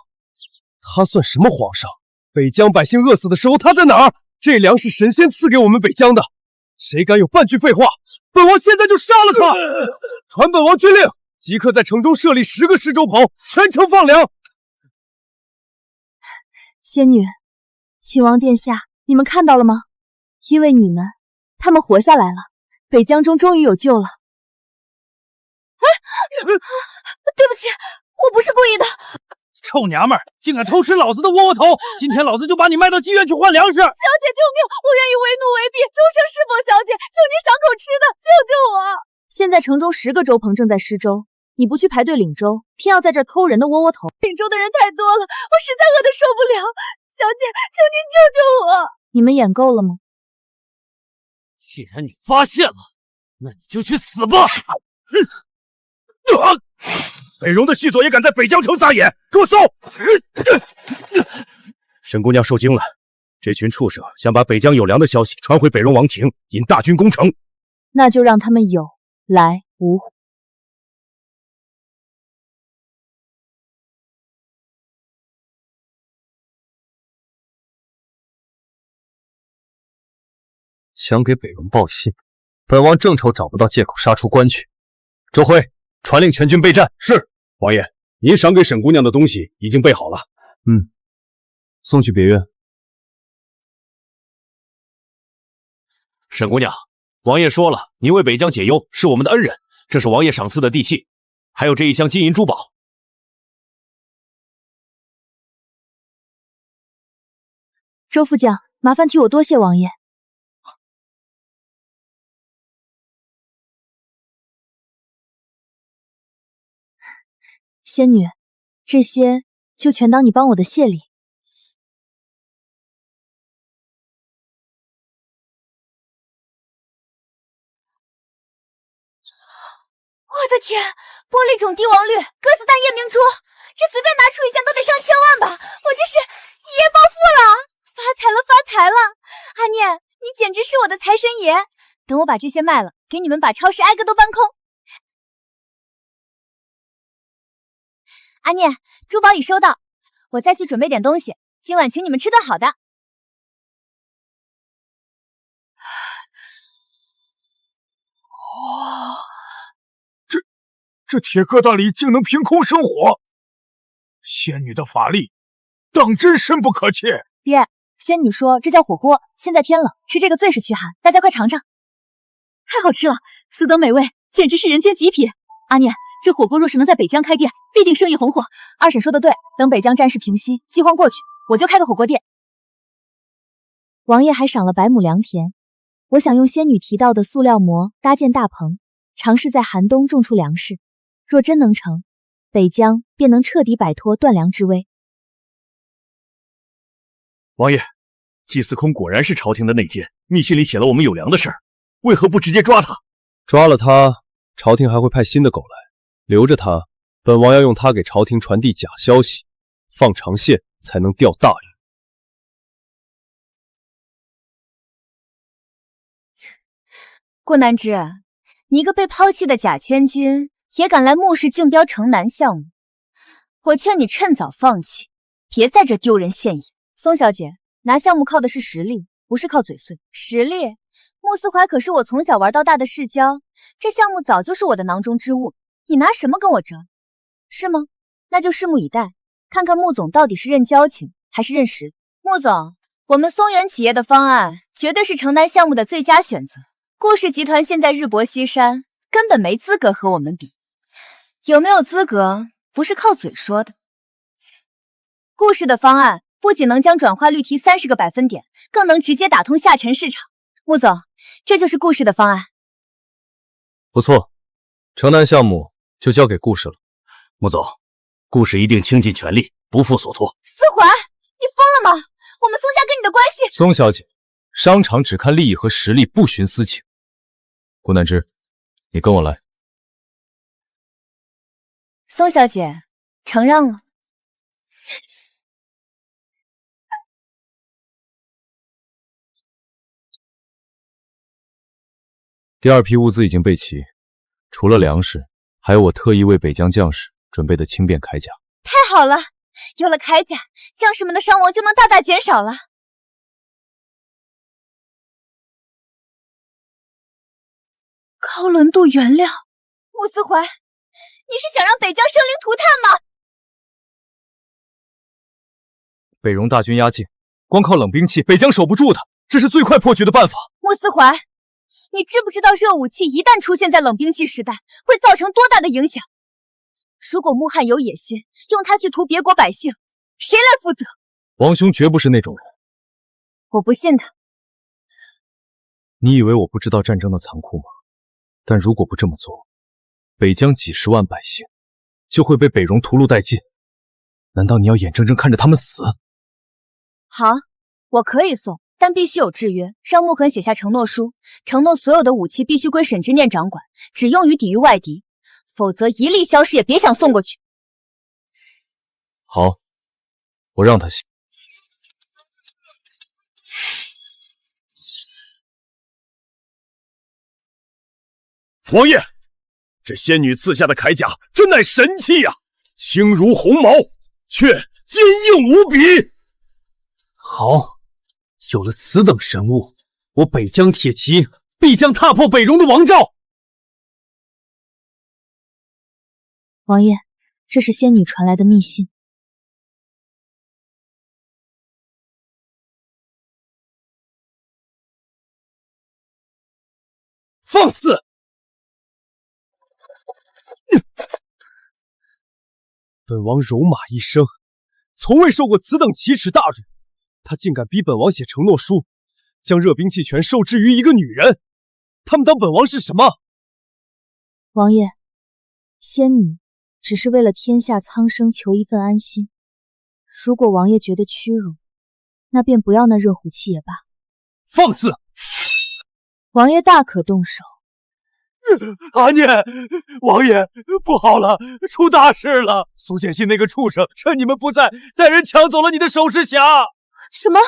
他算什么皇上？北疆百姓饿死的时候他在哪儿？这粮是神仙赐给我们北疆的，谁敢有半句废话，本王现在就杀了他！传本王军令，即刻在城中设立10个尸州棚，全城放粮。仙女，秦王殿下，你们看到了吗？因为你们，他们活下来了，北疆中终于有救了。对不起，我不是故意的。臭娘们儿，竟敢偷吃老子的窝窝头！今天老子就把你卖到妓院去换粮食！小姐救命！我愿意为奴为婢，终生侍奉小姐，求您赏口吃的，救救我！现在城中10个州棚正在施粥，你不去排队领粥，偏要在这儿偷人的窝窝头。领粥的人太多了，我实在饿得受不了。小姐，求您救救我！你们演够了吗？既然你发现了，那你就去死吧！北戎的细作也敢在北疆城撒野，给我搜！沈姑娘受惊了，这群畜生想把北疆有粮的消息传回北戎王庭，引大军攻城。那就让他们有来无回。想给北戎报信，本王正愁找不到借口杀出关去。周辉，传令全军备战。是，王爷，您赏给沈姑娘的东西已经备好了。送去别院。沈姑娘，王爷说了，您为北疆解忧，是我们的恩人，这是王爷赏赐的地契，还有这一箱金银珠宝。周副将，麻烦替我多谢王爷。仙女，这些就全当你帮我的谢礼。我的天，玻璃种帝王绿，鸽子蛋夜明珠，这随便拿出一件都得上千万吧！我这是一夜暴富了，发财了，发财了！阿念，你简直是我的财神爷！等我把这些卖了，给你们把超市挨个都搬空。阿念，珠宝已收到，我再去准备点东西，今晚请你们吃顿好的。这铁疙瘩里竟能凭空生火，仙女的法力当真深不可切。爹，仙女说这叫火锅，现在天冷，吃这个最是驱寒，大家快尝尝。太好吃了，此等美味简直是人间极品。阿念，这火锅若是能在北疆开店，必定生意红火。二婶说的对，等北疆战事平息，饥荒过去，我就开个火锅店。王爷还赏了100亩良田，我想用仙女提到的塑料膜搭建大棚，尝试在寒冬种出粮食。若真能成，北疆便能彻底摆脱断粮之危。王爷，祭司空果然是朝廷的内奸，密信里写了我们有粮的事儿，为何不直接抓他？抓了他，朝廷还会派新的狗来；留着他，本王要用他给朝廷传递假消息，放长线才能钓大鱼。顾南之，你一个被抛弃的假千金，也敢来慕氏竞标城南项目？我劝你趁早放弃，别在这丢人现眼。宋小姐，拿项目靠的是实力，不是靠嘴碎。实力？慕思怀可是我从小玩到大的世交，这项目早就是我的囊中之物，你拿什么跟我争？是吗？那就拭目以待，看看穆总到底是认交情还是认实力。穆总，我们松原企业的方案绝对是城南项目的最佳选择。顾氏集团现在日薄西山，根本没资格和我们比。有没有资格，不是靠嘴说的。顾氏的方案不仅能将转化率提30个百分点，更能直接打通下沉市场。穆总，这就是顾氏的方案。不错，城南项目就交给顾氏了。穆总，顾氏一定倾尽全力，不负所托。思怀，你疯了吗？我们宋家跟你的关系……宋小姐，商场只看利益和实力，不徇私情。顾南之，你跟我来。宋小姐，承让了。第2批物资已经备齐，除了粮食，还有我特意为北疆将士准备的轻便铠甲。太好了，有了铠甲，将士们的伤亡就能大大减少了。高轮度原料，穆思怀，你是想让北疆生灵涂炭吗？北戎大军压境，光靠冷兵器，北疆守不住的，这是最快破局的办法。穆思怀，你知不知道热武器一旦出现在冷兵器时代，会造成多大的影响？如果穆汉有野心，用它去屠别国百姓，谁来负责？王兄绝不是那种人。我不信他。你以为我不知道战争的残酷吗？但如果不这么做，北疆几10万百姓就会被北戎屠戮殆尽。难道你要眼睁睁看着他们死？好，我可以送，但必须有制约，让穆恒写下承诺书，承诺所有的武器必须归沈之念掌管，只用于抵御外敌，否则一粒消失也别想送过去。好，我让他写。王爷，这仙女赐下的铠甲真乃神器呀，轻如鸿毛，却坚硬无比。好，有了此等神物，我北疆铁骑必将踏破北戎的王罩。王爷，这是仙女传来的密信。放肆！本王戎马一生，从未受过此等奇耻大辱。他竟敢逼本王写承诺书，将热兵器权受制于一个女人。他们当本王是什么？王爷，仙女只是为了天下苍生求一份安心。如果王爷觉得屈辱，那便不要那热虎器也罢。放肆！王爷大可动手。阿念，王爷，不好了，出大事了！苏建信那个畜生趁你们不在，带人抢走了你的首饰匣。什么？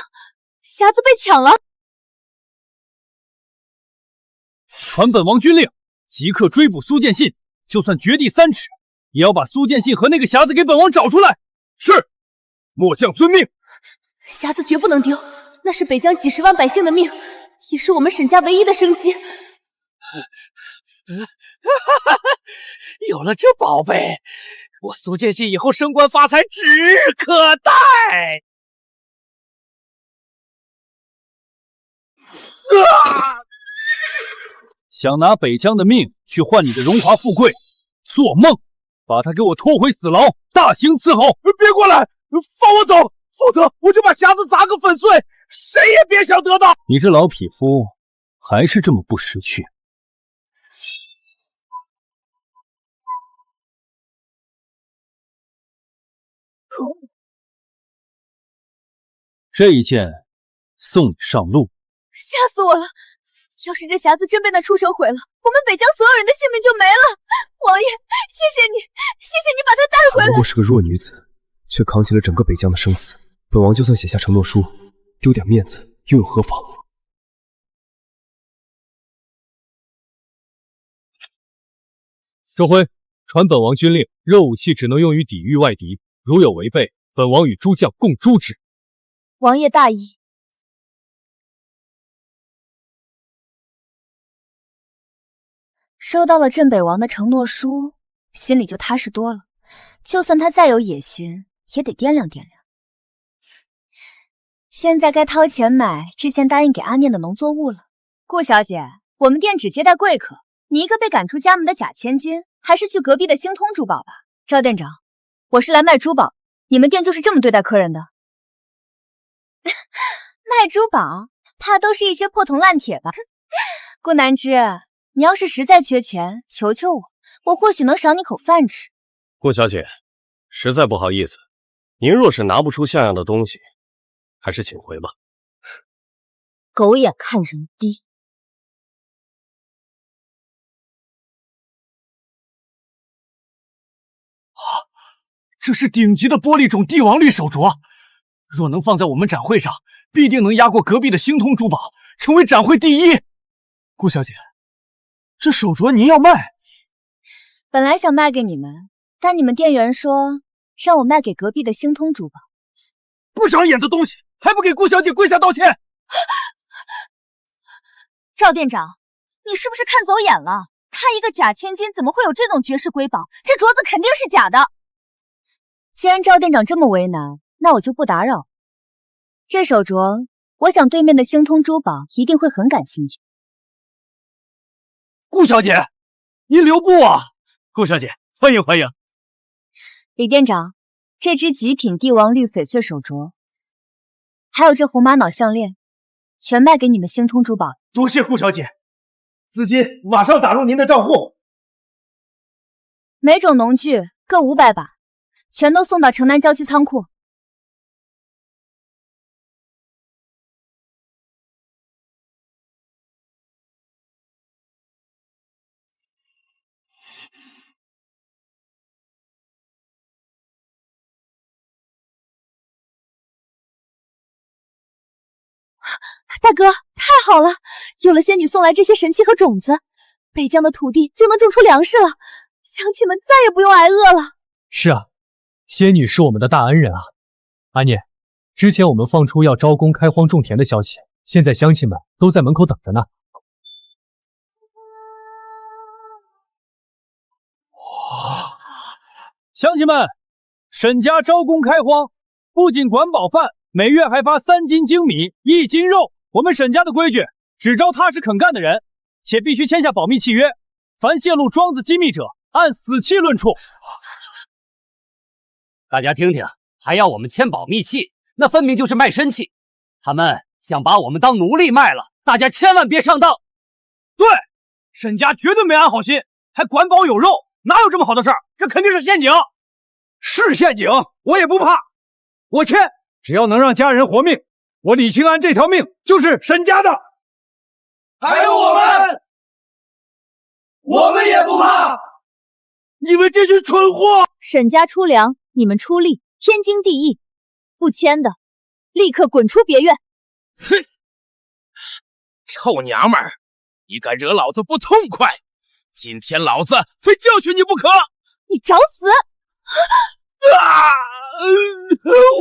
匣子被抢了？传本王军令，即刻追捕苏建信，就算掘地3尺，也要把苏建信和那个匣子给本王找出来。是，末将遵命。匣子绝不能丢，那是北疆几10万百姓的命，也是我们沈家唯一的生机。有了这宝贝，我苏建信以后升官发财指日可待。想拿北疆的命去换你的荣华富贵，做梦！把他给我拖回死牢，大刑伺候！别过来，放我走，否则我就把匣子砸个粉碎，谁也别想得到！你这老匹夫还是这么不识趣。这一件送你上路。吓死我了！要是这匣子真被那畜生毁了，我们北疆所有人的性命就没了。王爷，谢谢你，谢谢你把她带回来。她不过是个弱女子，却扛起了整个北疆的生死。本王就算写下承诺书，丢点面子又有何妨？周辉，传本王军令，热武器只能用于抵御外敌，如有违背，本王与诸将共诛之。王爷大义。收到了镇北王的承诺书，心里就踏实多了。就算他再有野心，也得掂量掂量。现在该掏钱买之前答应给阿念的农作物了。顾小姐，我们店只接待贵客，你一个被赶出家门的假千金，还是去隔壁的星通珠宝吧。赵店长，我是来卖珠宝，你们店就是这么对待客人的？卖珠宝，怕都是一些破铜烂铁吧？顾南之，你要是实在缺钱，求求我，我或许能赏你口饭吃。顾小姐，实在不好意思，您若是拿不出像样的东西，还是请回吧。狗眼看人低。这是顶级的玻璃种帝王绿手镯，若能放在我们展会上，必定能压过隔壁的星通珠宝，成为展会第一。顾小姐，这手镯您要卖？本来想卖给你们，但你们店员说让我卖给隔壁的星通珠宝。不长眼的东西，还不给顾小姐跪下道歉！赵店长，你是不是看走眼了？他一个假千金，怎么会有这种绝世瑰宝？这镯子肯定是假的。既然赵店长这么为难，那我就不打扰。这手镯，我想对面的星通珠宝一定会很感兴趣。顾小姐，您留步啊！顾小姐，欢迎欢迎。李店长，这只极品帝王绿翡翠手镯，还有这红玛瑙项链，全卖给你们星通珠宝。多谢顾小姐，资金马上打入您的账户。每种农具各500把，全都送到城南郊区仓库。大哥，太好了！有了仙女送来这些神器和种子，北疆的土地就能种出粮食了，乡亲们再也不用挨饿了。是啊，仙女是我们的大恩人啊。阿念，之前我们放出要招工开荒种田的消息，现在乡亲们都在门口等着呢。乡亲们，沈家招工开荒，不仅管饱饭，每月还发3斤精米、1斤肉。我们沈家的规矩，只招踏实肯干的人，且必须签下保密契约。凡泄露庄子机密者，按死期论处。大家听听，还要我们签保密契，那分明就是卖身契。他们想把我们当奴隶卖了，大家千万别上当。对，沈家绝对没安好心，还管饱有肉，哪有这么好的事儿？这肯定是陷阱。是陷阱，我也不怕，我签，只要能让家人活命。我李清安这条命就是沈家的，还有我们也不怕。你们这群蠢货！沈家出粮，你们出力，天经地义。不签的，立刻滚出别院！哼！臭娘们儿，你敢惹老子不痛快？今天老子非教训你不可！你找死！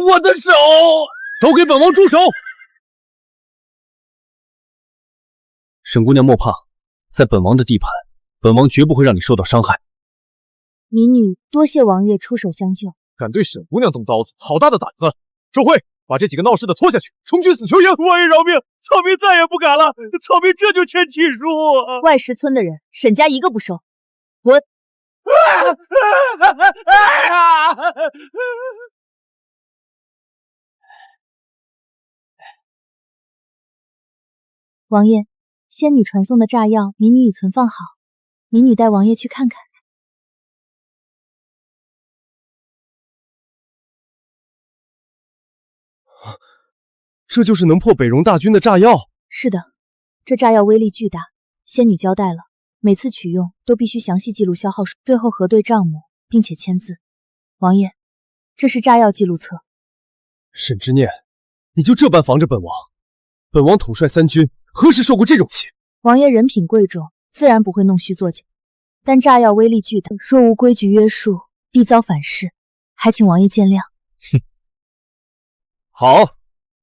我的手！都给本王住手！沈姑娘莫怕，在本王的地盘，本王绝不会让你受到伤害。民女多谢王爷出手相救。敢对沈姑娘动刀子，好大的胆子！周辉，把这几个闹事的拖下去，充军死囚营！王爷饶命，草民再也不敢了，草民这就签契书。外10村的人，沈家一个不收。滚！王爷，仙女传送的炸药，民女已存放好，民女带王爷去看看。这就是能破北戎大军的炸药。是的，这炸药威力巨大，仙女交代了，每次取用都必须详细记录消耗数，最后核对账目，并且签字。王爷，这是炸药记录册。沈之念，你就这般防着本王？本王统帅3军，何时受过这种气？王爷人品贵重，自然不会弄虚作假，但炸药威力巨大，若无规矩约束，必遭反噬，还请王爷见谅。哼，好，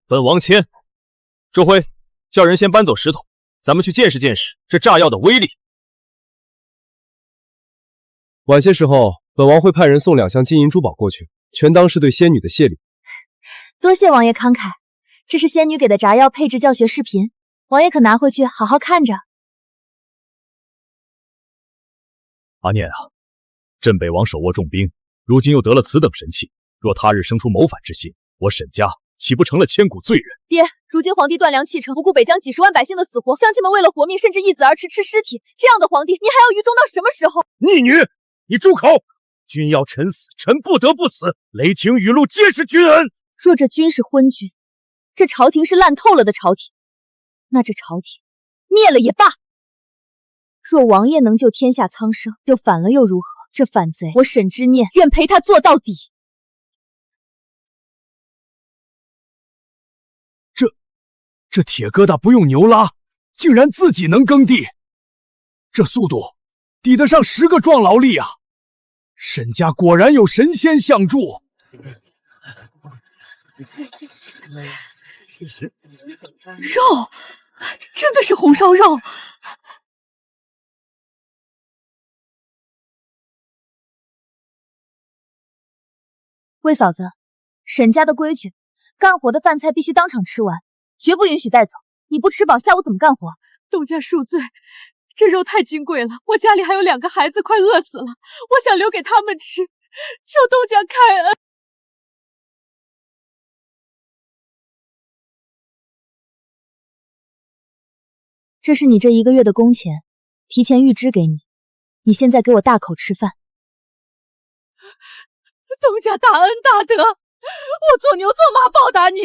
本王签。周辉，叫人先搬走石头，咱们去见识见识这炸药的威力。晚些时候，本王会派人送2箱金银珠宝过去，全当是对仙女的谢礼。多谢王爷慷慨，这是仙女给的炸药配置教学视频，王爷可拿回去好好看着。阿念啊，镇北王手握重兵，如今又得了此等神器，若他日生出谋反之心，我沈家岂不成了千古罪人？爹，如今皇帝断粮弃城，不顾北疆几10万百姓的死活，乡亲们为了活命，甚至一子而吃尸体，这样的皇帝，你还要愚忠到什么时候？逆女，你住口！君要臣死，臣不得不死。雷霆雨露皆是君恩。若这君是昏君，这朝廷是烂透了的朝廷，那这朝廷灭了也罢。若王爷能救天下苍生，就反了又如何？这反贼，我沈之念愿陪他做到底。这铁疙瘩不用牛拉，竟然自己能耕地，这速度抵得上10个壮劳力啊！沈家果然有神仙相助。肉，真的是红烧肉。魏嫂子，沈家的规矩，干活的饭菜必须当场吃完，绝不允许带走。你不吃饱，下午怎么干活？东家恕罪，这肉太金贵了，我家里还有2个孩子快饿死了，我想留给他们吃，求东家开恩。这是你这1个月的工钱，提前预支给你。你现在给我大口吃饭。东家大恩大德，我做牛做马报答你。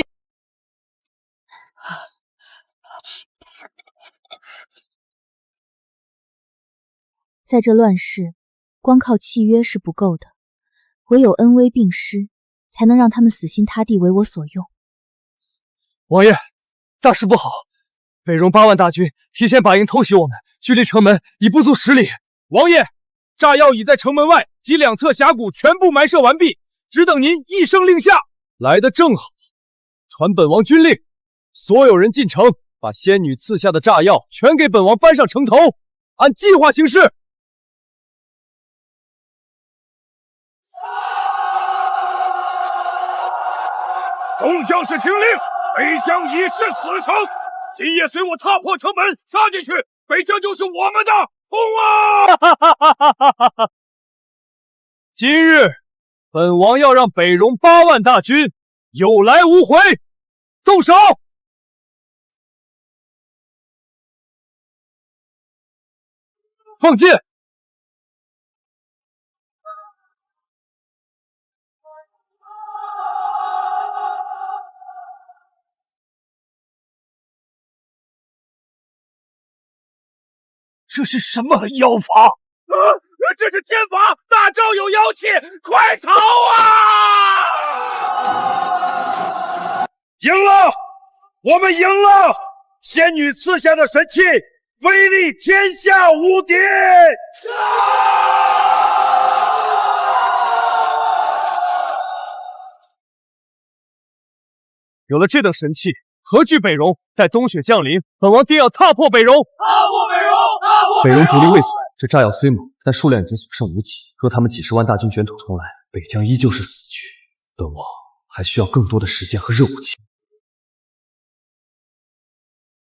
在这乱世，光靠契约是不够的，唯有恩威并施，才能让他们死心塌地为我所用。王爷，大事不好！北戎8万大军提前把营偷袭我们，距离城门已不足10里。王爷，炸药已在城门外及2侧峡谷全部埋设完毕，只等您一声令下。来得正好，传本王军令，所有人进城，把仙女赐下的炸药全给本王搬上城头，按计划行事。众将士听令，北疆已是死城，今夜随我踏破城门，杀进去，北疆就是我们的！冲啊！今日本王要让北戎8万大军有来无回，动手！放箭！这是什么妖法？这是天法！大招有妖气，快逃啊！赢了！我们赢了！仙女赐下的神器，威力天下无敌！有了这等神器，何惧北戎？待冬雪降临，本王定要踏破北戎！踏破北戎！踏破北戎主力未损，这炸药虽猛，但数量已经所剩无几。若他们几10万大军卷土重来，北疆依旧是死局。本王还需要更多的时间和热武器。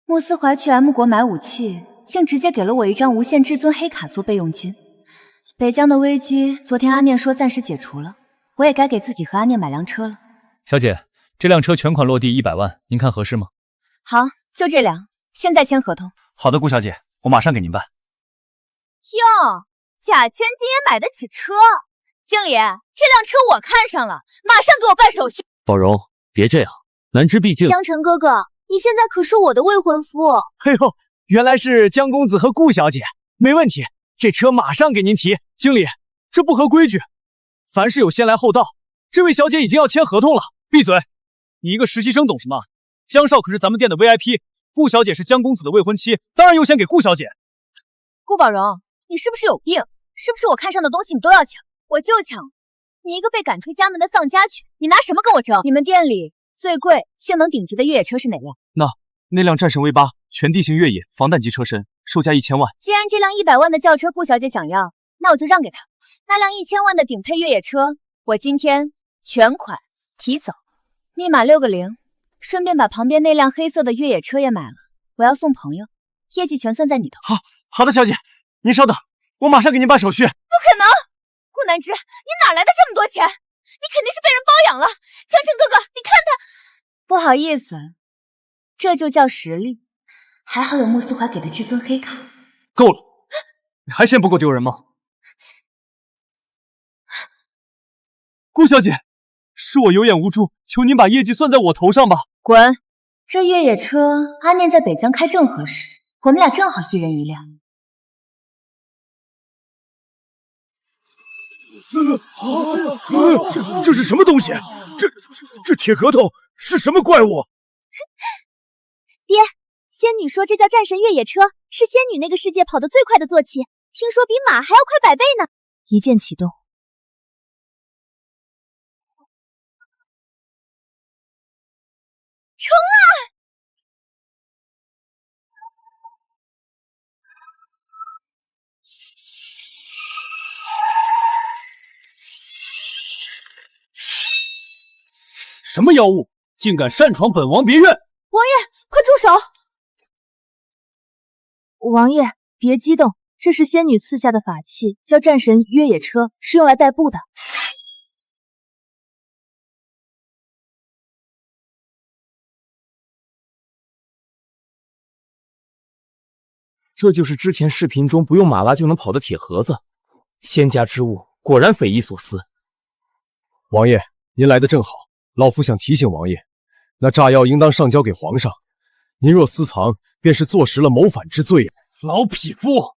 穆斯怀去 M 国买武器，竟直接给了我一张无限至尊黑卡做备用金。北疆的危机，昨天阿念说暂时解除了，我也该给自己和阿念买辆车了。小姐，这辆车全款落地100万，您看合适吗？好，就这辆，现在签合同。好的，顾小姐，我马上给您办。哟，贾千金也买得起车，经理，这辆车我看上了，马上给我办手续。宝荣，别这样，南芝毕竟……江辰哥哥，你现在可是我的未婚夫。哎呦，原来是江公子和顾小姐，没问题，这车马上给您提。经理，这不合规矩，凡事有先来后到，这位小姐已经要签合同了。闭嘴！你一个实习生懂什么？江少可是咱们店的 VIP， 顾小姐是江公子的未婚妻，当然优先给顾小姐。顾宝荣，你是不是有病？是不是我看上的东西你都要抢？我就抢！你一个被赶出家门的丧家犬，你拿什么跟我争？你们店里最贵、性能顶级的越野车是哪辆？那辆战神 V8，全地形越野，防弹级车身，售价1000万。既然这辆100万的轿车顾小姐想要，那我就让给她。那辆1000万的顶配越野车，我今天全款提走，密码6个0，顺便把旁边那辆黑色的越野车也买了，我要送朋友，业绩全算在你头。好的，小姐，您稍等，我马上给您办手续。不可能！顾南之，你哪来的这么多钱？你肯定是被人包养了。江辰哥哥，你看他……不好意思，这就叫实力。还好有穆思怀给的至尊黑卡。够了，你还嫌不够丢人吗？顾小姐，是我有眼无珠，求您把业绩算在我头上吧。滚！这越野车阿念在北疆开正合适，我们俩正好1人1辆。这是什么东西？这铁核桃是什么怪物？爹，仙女说这叫战神越野车，是仙女那个世界跑得最快的坐骑，听说比马还要快100倍呢。一键启动。冲啊！什么妖物，竟敢擅闯本王别院！王爷，快住手！王爷，别激动，这是仙女赐下的法器，叫战神越野车，是用来代步的。这就是之前视频中不用马拉就能跑的铁盒子，仙家之物果然匪夷所思。王爷，您来的正好，老夫想提醒王爷，那炸药应当上交给皇上，您若私藏，便是坐实了谋反之罪。老匹夫，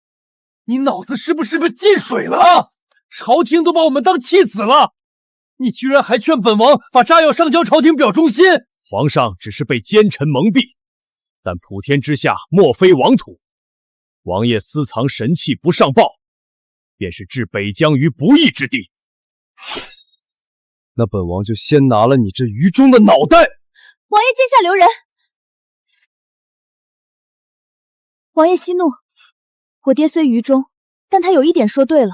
你脑子是不是被进水了？朝廷都把我们当弃子了，你居然还劝本王把炸药上交朝廷表忠心？皇上只是被奸臣蒙蔽，但普天之下莫非王土。王爷私藏神器不上报，便是置北疆于不义之地。那本王就先拿了你这愚忠的脑袋！王爷剑下留人。王爷息怒，我爹虽愚忠，但他有一点说对了。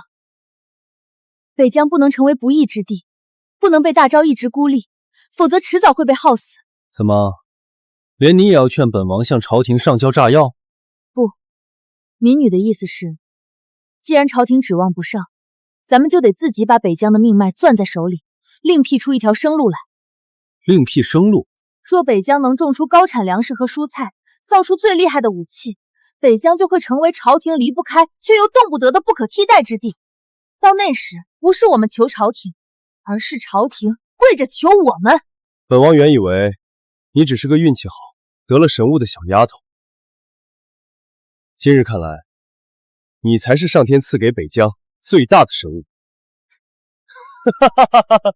北疆不能成为不义之地，不能被大昭一直孤立，否则迟早会被耗死。怎么，连你也要劝本王向朝廷上交炸药？不，民女的意思是，既然朝廷指望不上，咱们就得自己把北疆的命脉攥在手里，另辟出一条生路来。另辟生路？若北疆能种出高产粮食和蔬菜，造出最厉害的武器，北疆就会成为朝廷离不开却又动不得的不可替代之地。到那时，不是我们求朝廷，而是朝廷跪着求我们。本王原以为你只是个运气好，得了神物的小丫头，今日看来，你才是上天赐给北疆最大的神物。哈哈哈哈哈！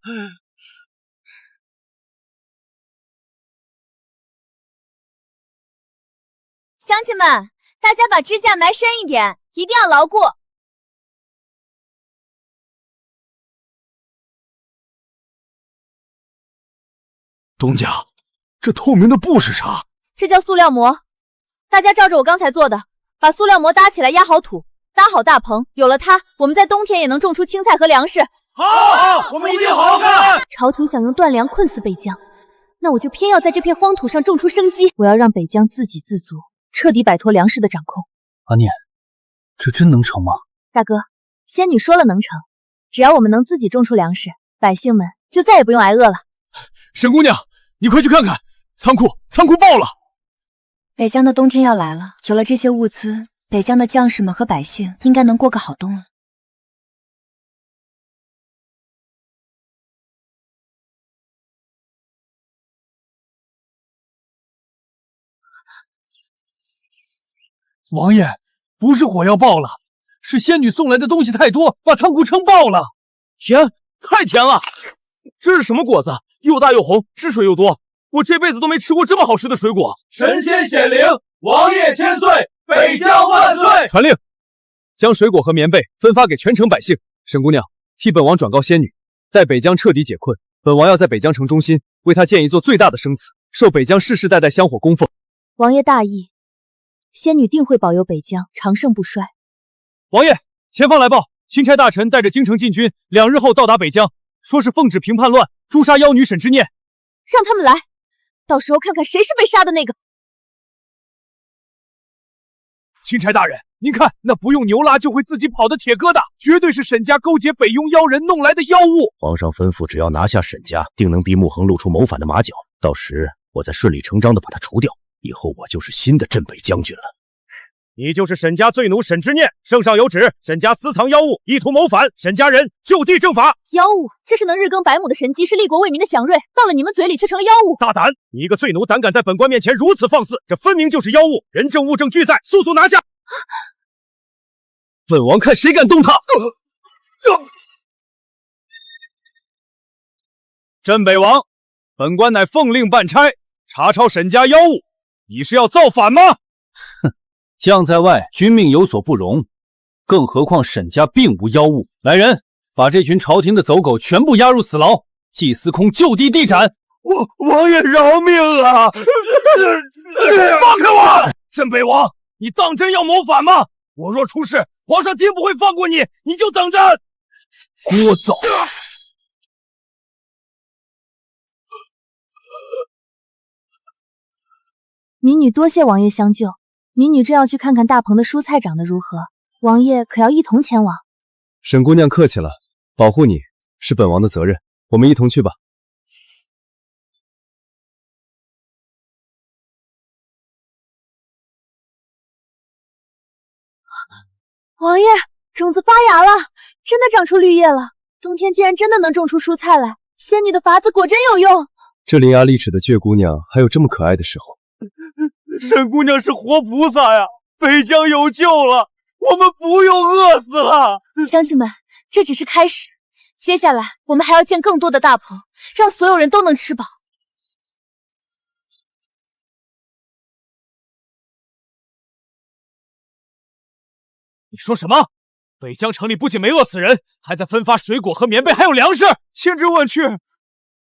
乡亲们，大家把支架埋深一点，一定要牢固。东家，这透明的布是啥？这叫塑料膜。大家照着我刚才做的，把塑料膜搭起来，压好土，搭好大棚。有了它，我们在冬天也能种出青菜和粮食。好，我们一定好好干。朝廷想用断粮困死北疆，那我就偏要在这片荒土上种出生机。我要让北疆自给自足，彻底摆脱粮食的掌控。阿念，这真能成吗？大哥，仙女说了能成，只要我们能自己种出粮食，百姓们就再也不用挨饿了。沈姑娘，你快去看看，仓库爆了！北疆的冬天要来了，有了这些物资，北疆的将士们和百姓应该能过个好冬了。王爷，不是火药爆了，是仙女送来的东西太多，把仓库撑爆了。甜，太甜了！这是什么果子？又大又红，汁水又多，我这辈子都没吃过这么好吃的水果。神仙显灵，王爷千岁，北疆万岁！传令，将水果和棉被分发给全城百姓。沈姑娘，替本王转告仙女，待北疆彻底解困，本王要在北疆城中心为他建一座最大的生祠，受北疆世世代代香火供奉。王爷大义，仙女定会保佑北疆长盛不衰。王爷，前方来报，钦差大臣带着京城禁军2日后到达北疆，说是奉旨平叛乱，诛杀妖女沈之念。让他们来，到时候看看谁是被杀的那个。钦差大人，您看那不用牛拉就会自己跑的铁疙瘩，绝对是沈家勾结北庸妖人弄来的妖物。皇上吩咐，只要拿下沈家，定能逼穆恒露出谋反的马脚，到时我再顺理成章的把他除掉，以后我就是新的镇北将军了。你就是沈家罪奴沈之念，圣上有旨，沈家私藏妖物，意图谋反，沈家人就地正法。妖物，这是能日更百亩的神机，是立国为民的祥瑞，到了你们嘴里却成了妖物。大胆！你一个罪奴，胆敢在本官面前如此放肆，这分明就是妖物！人证物证俱在，速速拿下！本王看谁敢动他！镇北王，本官乃奉令办差，查抄沈家妖物，你是要造反吗？哼！将在外，君命有所不容，更何况沈家并无妖物。来人，把这群朝廷的走狗全部押入死牢，祭司空就地地斩！王爷饶命啊！放开我！镇北王，你当真要谋反吗？我若出事，皇上定不会放过你，你就等着！聒噪！民女多谢王爷相救。民女正要去看看大棚的蔬菜长得如何，王爷可要一同前往。沈姑娘客气了，保护你是本王的责任，我们一同去吧。王爷，种子发芽了，真的长出绿叶了，冬天竟然真的能种出蔬菜来，仙女的法子果真有用。这伶牙俐齿的倔姑娘还有这么可爱的时候。沈姑娘是活菩萨呀，北疆有救了，我们不用饿死了。乡亲们，这只是开始，接下来我们还要建更多的大棚，让所有人都能吃饱。你说什么？北疆城里不仅没饿死人，还在分发水果和棉被，还有粮食。千真万确，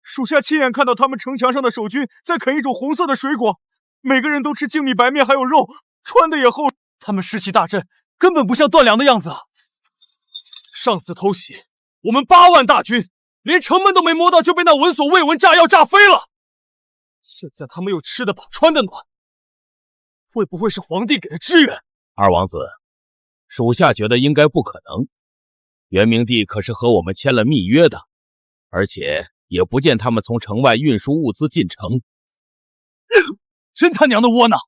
属下亲眼看到他们城墙上的守军在啃一种红色的水果。每个人都吃精米白面还有肉，穿的也厚，他们士气大振，根本不像断粮的样子。上次偷袭，我们8万大军，连城门都没摸到就被那闻所未闻炸药炸飞了。现在他们又吃得饱穿得暖，会不会是皇帝给的支援？二王子，属下觉得应该不可能。元明帝可是和我们签了密约的，而且也不见他们从城外运输物资进城。真他娘的窝囊！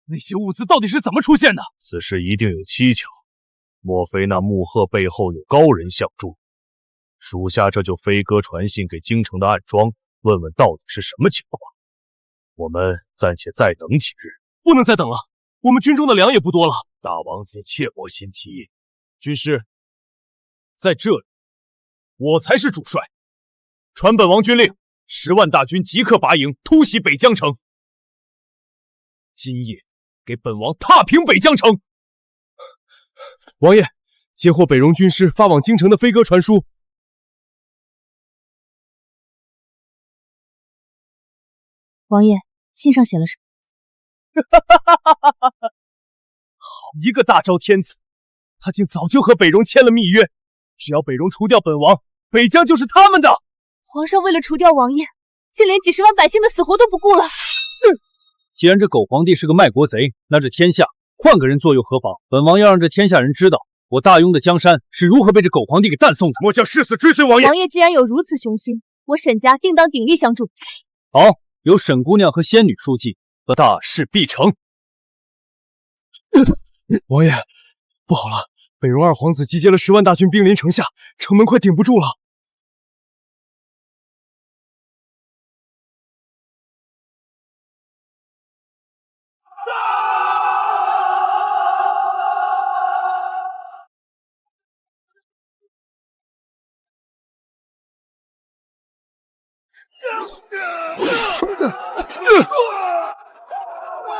那些物资到底是怎么出现的？此事一定有蹊跷，莫非那穆赫背后有高人相助？属下这就飞鸽传信给京城的暗桩，问问到底是什么情况。我们暂且再等几日。不能再等了，我们军中的粮也不多了。大王子切莫心急，军师，在这里，我才是主帅。传本王军令，10万大军即刻拔营，突袭北疆城。今夜给本王踏平北疆城！王爷，接获北戎军师发往京城的飞鸽传书。王爷，信上写了什么？好一个大昭天子，他竟早就和北戎签了密约，只要北戎除掉本王，北疆就是他们的。皇上为了除掉王爷，竟连几10万百姓的死活都不顾了。既然这狗皇帝是个卖国贼，那这天下换个人做又何妨？本王要让这天下人知道，我大雍的江山是如何被这狗皇帝给诞送的？末将誓死追随王爷。王爷既然有如此雄心，我沈家定当鼎力相助。好，有沈姑娘和仙女书记，大事必成。王爷，不好了！北戎二皇子集结了10万大军，兵临城下，城门快顶不住了。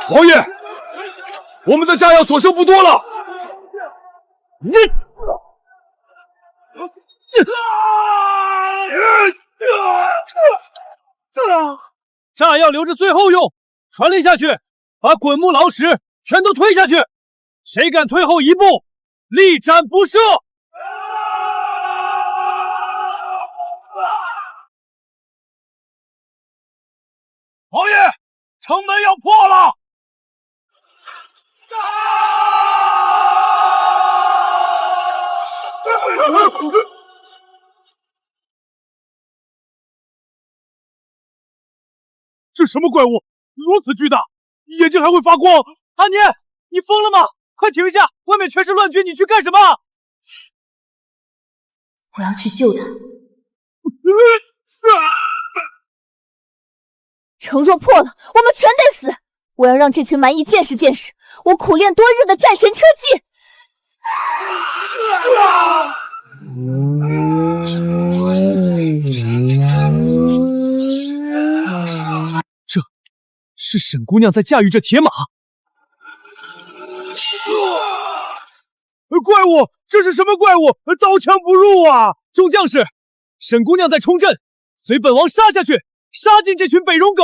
王爷，我们的炸药所剩不多了。炸药留着最后用，传令下去，把滚木老屎全都推下去，谁敢退后一步，力斩不赦！王爷，城门要破了！这什么怪物？如此巨大，眼睛还会发光！阿年，你疯了吗？快停下！外面全是乱军，你去干什么？我要去救他。城若破了，我们全得死！我要让这群蛮夷见识见识我苦练多日的战神车技！这是沈姑娘在驾驭着铁马。怪物，这是什么怪物？刀枪不入啊！众将士，沈姑娘在冲阵，随本王杀下去，杀尽这群北戎狗！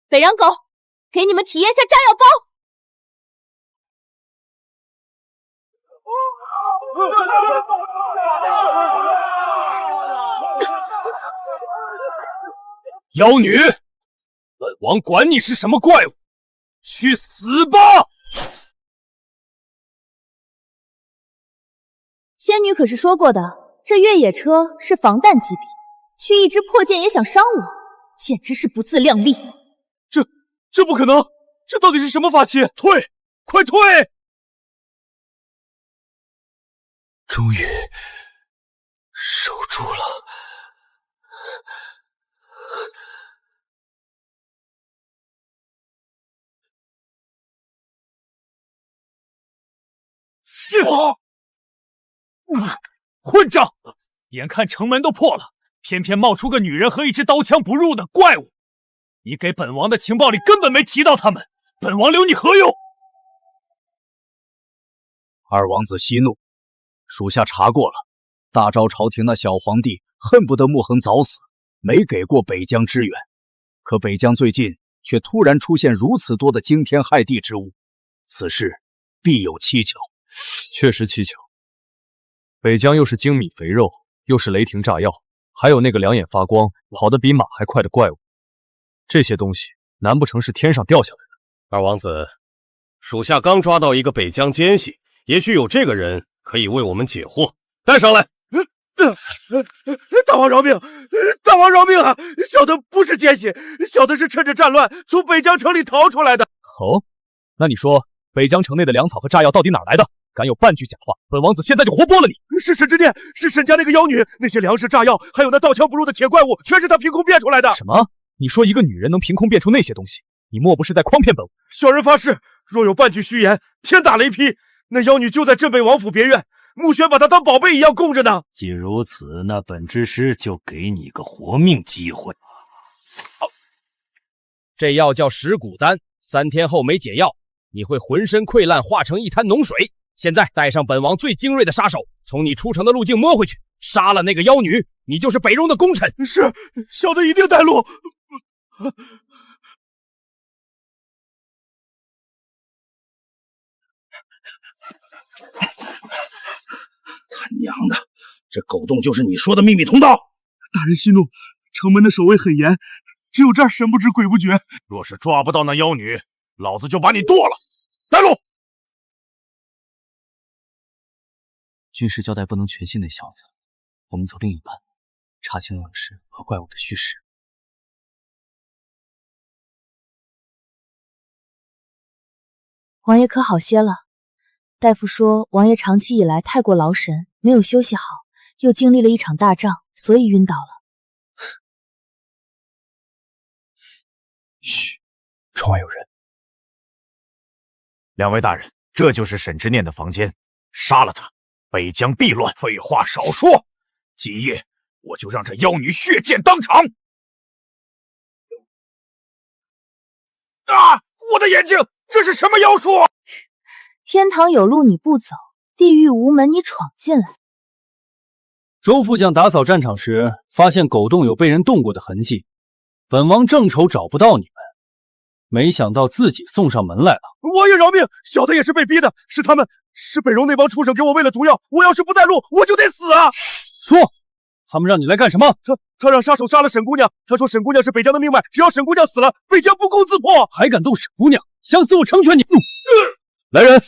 北壤狗，给你们体验下炸药包！妖女，本王管你是什么怪物，去死吧！仙女可是说过的，这越野车是防弹级别，去一支破剑也想伤我，简直是不自量力！这不可能！这到底是什么法器？退！快退！终于守住了。混账！眼看城门都破了，偏偏冒出个女人和一只刀枪不入的怪物。你给本王的情报里根本没提到他们，本王留你何用？二王子息怒，属下查过了，大昭朝廷那小皇帝恨不得穆恒早死，没给过北疆支援。可北疆最近却突然出现如此多的惊天骇地之物，此事必有蹊跷。确实蹊跷。北疆又是精米肥肉，又是雷霆炸药，还有那个两眼发光、跑得比马还快的怪物。这些东西难不成是天上掉下来的？二王子，属下刚抓到一个北疆奸细，也许有这个人可以为我们解惑，带上来。大王饶命！大王饶命啊！小的不是奸细，小的是趁着战乱从北疆城里逃出来的。哦，那你说北疆城内的粮草和炸药到底哪来的？敢有半句假话，本王子现在就活剥了你！是沈之念，是沈家那个妖女，那些粮食、炸药，还有那刀枪不入的铁怪物，全是她凭空变出来的。什么？你说一个女人能凭空变出那些东西，你莫不是在诓骗本王？小人发誓，若有半句虚言，天打雷劈！那妖女就在镇北王府别院，穆轩把她当宝贝一样供着呢。既如此，那本之师就给你个活命机会。这药叫蚀骨丹，3天后没解药，你会浑身溃烂，化成一滩脓水。现在带上本王最精锐的杀手，从你出城的路径摸回去，杀了那个妖女，你就是北戎的功臣。是，小的一定带路。他娘的，这狗洞就是你说的秘密通道！大人息怒，城门的守卫很严，只有这儿神不知鬼不觉。若是抓不到那妖女，老子就把你剁了！带路。军师交代不能全信那小子，我们走另一半，查清冷尸和怪物的虚实。王爷可好些了？大夫说王爷长期以来太过劳神，没有休息好，又经历了一场大仗，所以晕倒了。嘘，窗外有人。两位大人，这就是沈之念的房间，杀了他，北疆必乱。废话少说，今夜我就让这妖女血溅当场！啊！我的眼睛，这是什么妖术？天堂有路你不走，地狱无门你闯进来。周副将打扫战场时，发现狗洞有被人动过的痕迹，本王正愁找不到你们，没想到自己送上门来了。王爷饶命，小的也是被逼的，是他们，是北戎那帮畜生给我喂了毒药，我要是不带路，我就得死啊！说，他们让你来干什么？他让杀手杀了沈姑娘，他说沈姑娘是北疆的命脉，只要沈姑娘死了，北疆不攻自破。还敢动沈姑娘，想死我成全你！来人，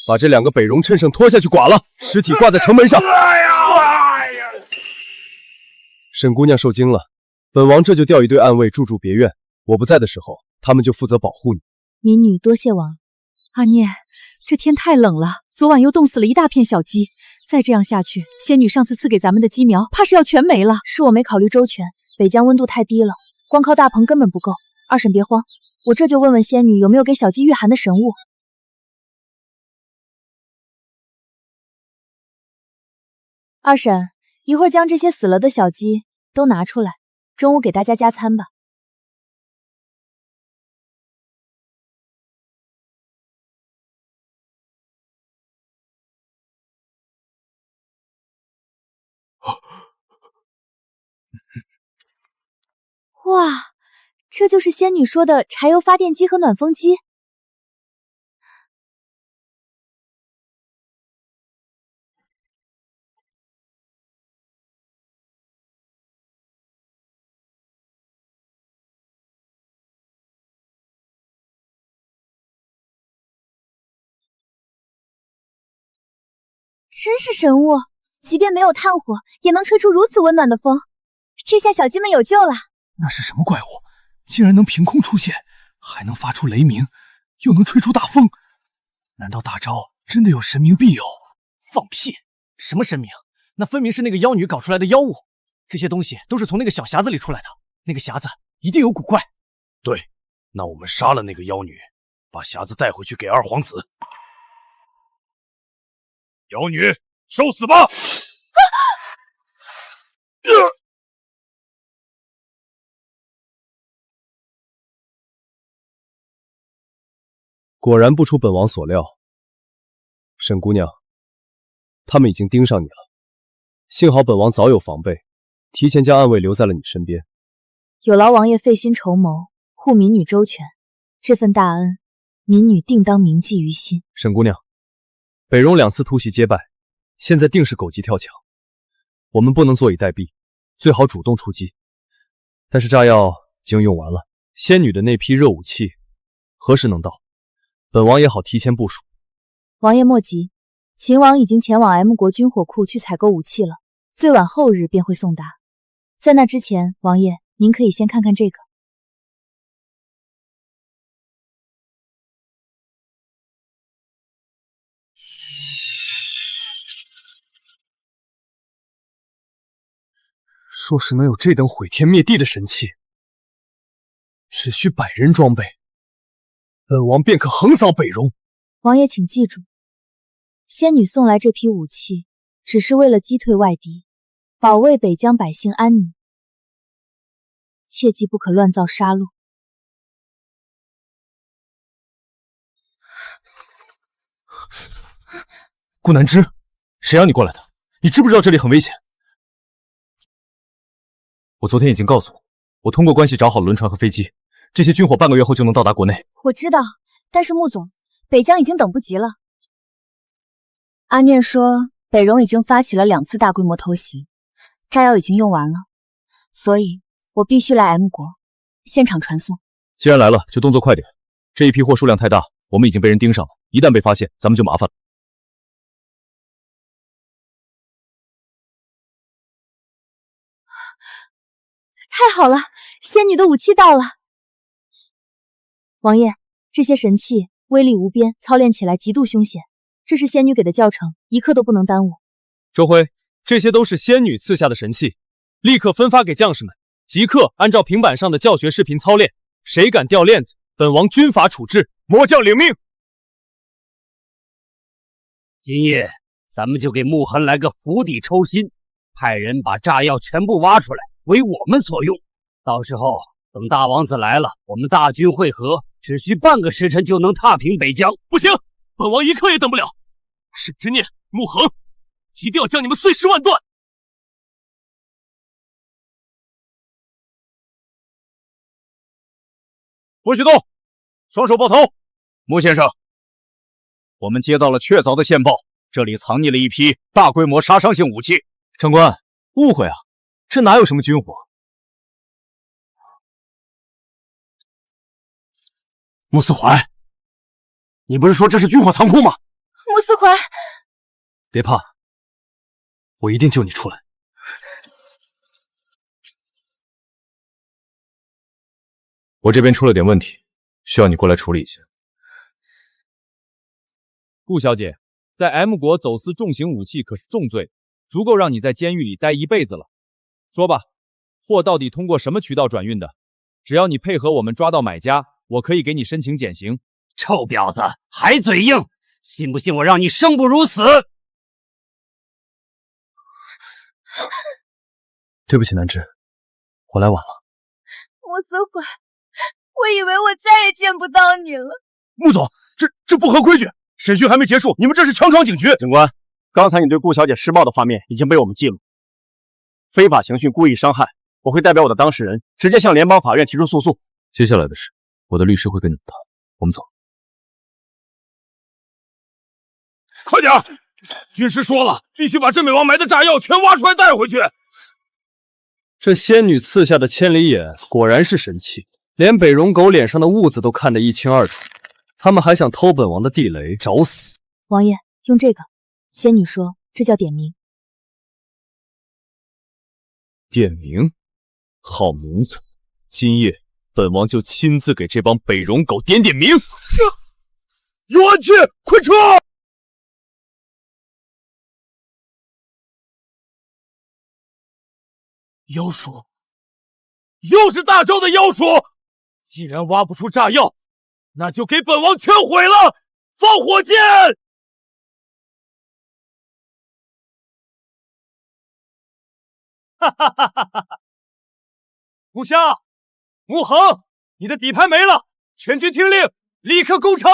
把这2个北戎趁胜拖下去剐了，尸体挂在城门上。沈姑娘受惊了，本王这就调一队暗卫驻驻别院，我不在的时候，他们就负责保护你。民女多谢王爷。阿念，这天太冷了，昨晚又冻死了一大片小鸡，再这样下去，仙女上次赐给咱们的鸡苗，怕是要全没了。是我没考虑周全，北疆温度太低了，光靠大棚根本不够。二婶别慌，我这就问问仙女有没有给小鸡御寒的神物。二婶，一会儿将这些死了的小鸡都拿出来，中午给大家加餐吧。哇，这就是仙女说的柴油发电机和暖风机。真是神物，即便没有炭火，也能吹出如此温暖的风。这下小鸡们有救了。那是什么怪物？竟然能凭空出现，还能发出雷鸣，又能吹出大风？难道大招真的有神明庇佑？放屁！什么神明？那分明是那个妖女搞出来的妖物。这些东西都是从那个小匣子里出来的，那个匣子一定有古怪。对，那我们杀了那个妖女，把匣子带回去给二皇子。妖女，受死吧！果然不出本王所料，沈姑娘，他们已经盯上你了。幸好本王早有防备，提前将暗卫留在了你身边。有劳王爷费心筹谋，护民女周全，这份大恩，民女定当铭记于心。沈姑娘，北戎2次突袭皆败，现在定是狗急跳墙，我们不能坐以待毙，最好主动出击。但是炸药已经用完了，仙女的那批热武器何时能到？本王也好提前部署。王爷莫急，秦王已经前往 M 国军火库去采购武器了，最晚后日便会送达。在那之前，王爷您可以先看看这个。若是能有这等毁天灭地的神器，只需100人装备，本王便可横扫北戎。王爷请记住，仙女送来这批武器，只是为了击退外敌，保卫北疆百姓安宁，切记不可乱造杀戮。顾南之，谁让你过来的？你知不知道这里很危险？我昨天已经告诉你，我通过关系找好了轮船和飞机，这些军火半个月后就能到达国内。我知道，但是穆总，北疆已经等不及了。阿念说，北戎已经发起了2次大规模偷袭，炸药已经用完了，所以我必须来 M 国，现场传送。既然来了，就动作快点。这一批货数量太大，我们已经被人盯上了，一旦被发现，咱们就麻烦了。太好了，仙女的武器到了。王爷，这些神器威力无边，操练起来极度凶险。这是仙女给的教程，一刻都不能耽误。周辉，这些都是仙女赐下的神器，立刻分发给将士们，即刻按照平板上的教学视频操练。谁敢掉链子，本王军法处置。末将领命。今夜咱们就给穆恒来个釜底抽薪，派人把炸药全部挖出来，为我们所用。到时候等大王子来了，我们大军会合，只需半个时辰就能踏平北疆。不行，本王一刻也等不了。沈之念、穆恒，一定要将你们碎尸万段！不许动，双手抱头。穆先生，我们接到了确凿的线报，这里藏匿了一批大规模杀伤性武器。长官，误会啊，这哪有什么军火？穆思怀，你不是说这是军火仓库吗？穆思怀，别怕，我一定救你出来。我这边出了点问题，需要你过来处理一下。顾小姐，在 M 国走私重型武器可是重罪，足够让你在监狱里待一辈子了。说吧，货到底通过什么渠道转运的？只要你配合我们抓到买家，我可以给你申请减刑。臭婊子，还嘴硬，信不信我让你生不如死？对不起，南芝，我来晚了。穆思怀，我以为我再也见不到你了。穆总，这不合规矩，审讯还没结束，你们这是强闯警局。警官，刚才你对顾小姐施暴的画面已经被我们记录，非法刑讯、故意伤害，我会代表我的当事人直接向联邦法院提出诉讼。接下来的事，我的律师会跟你们谈。我们走。快点！军师说了，必须把镇北王埋的炸药全挖出来带回去。这仙女赐下的千里眼果然是神器，连北荣狗脸上的痦子都看得一清二楚。他们还想偷本王的地雷，找死！王爷，用这个。仙女说这叫点名。点名？好名字！今夜本王就亲自给这帮北荣狗点名。有暗器，快撤！妖鼠，又是大招的妖鼠！既然挖不出炸药，那就给本王全毁了！放火箭！哈哈哈哈哈！顾夏、穆恒，你的底牌没了，全军听令，立刻攻城！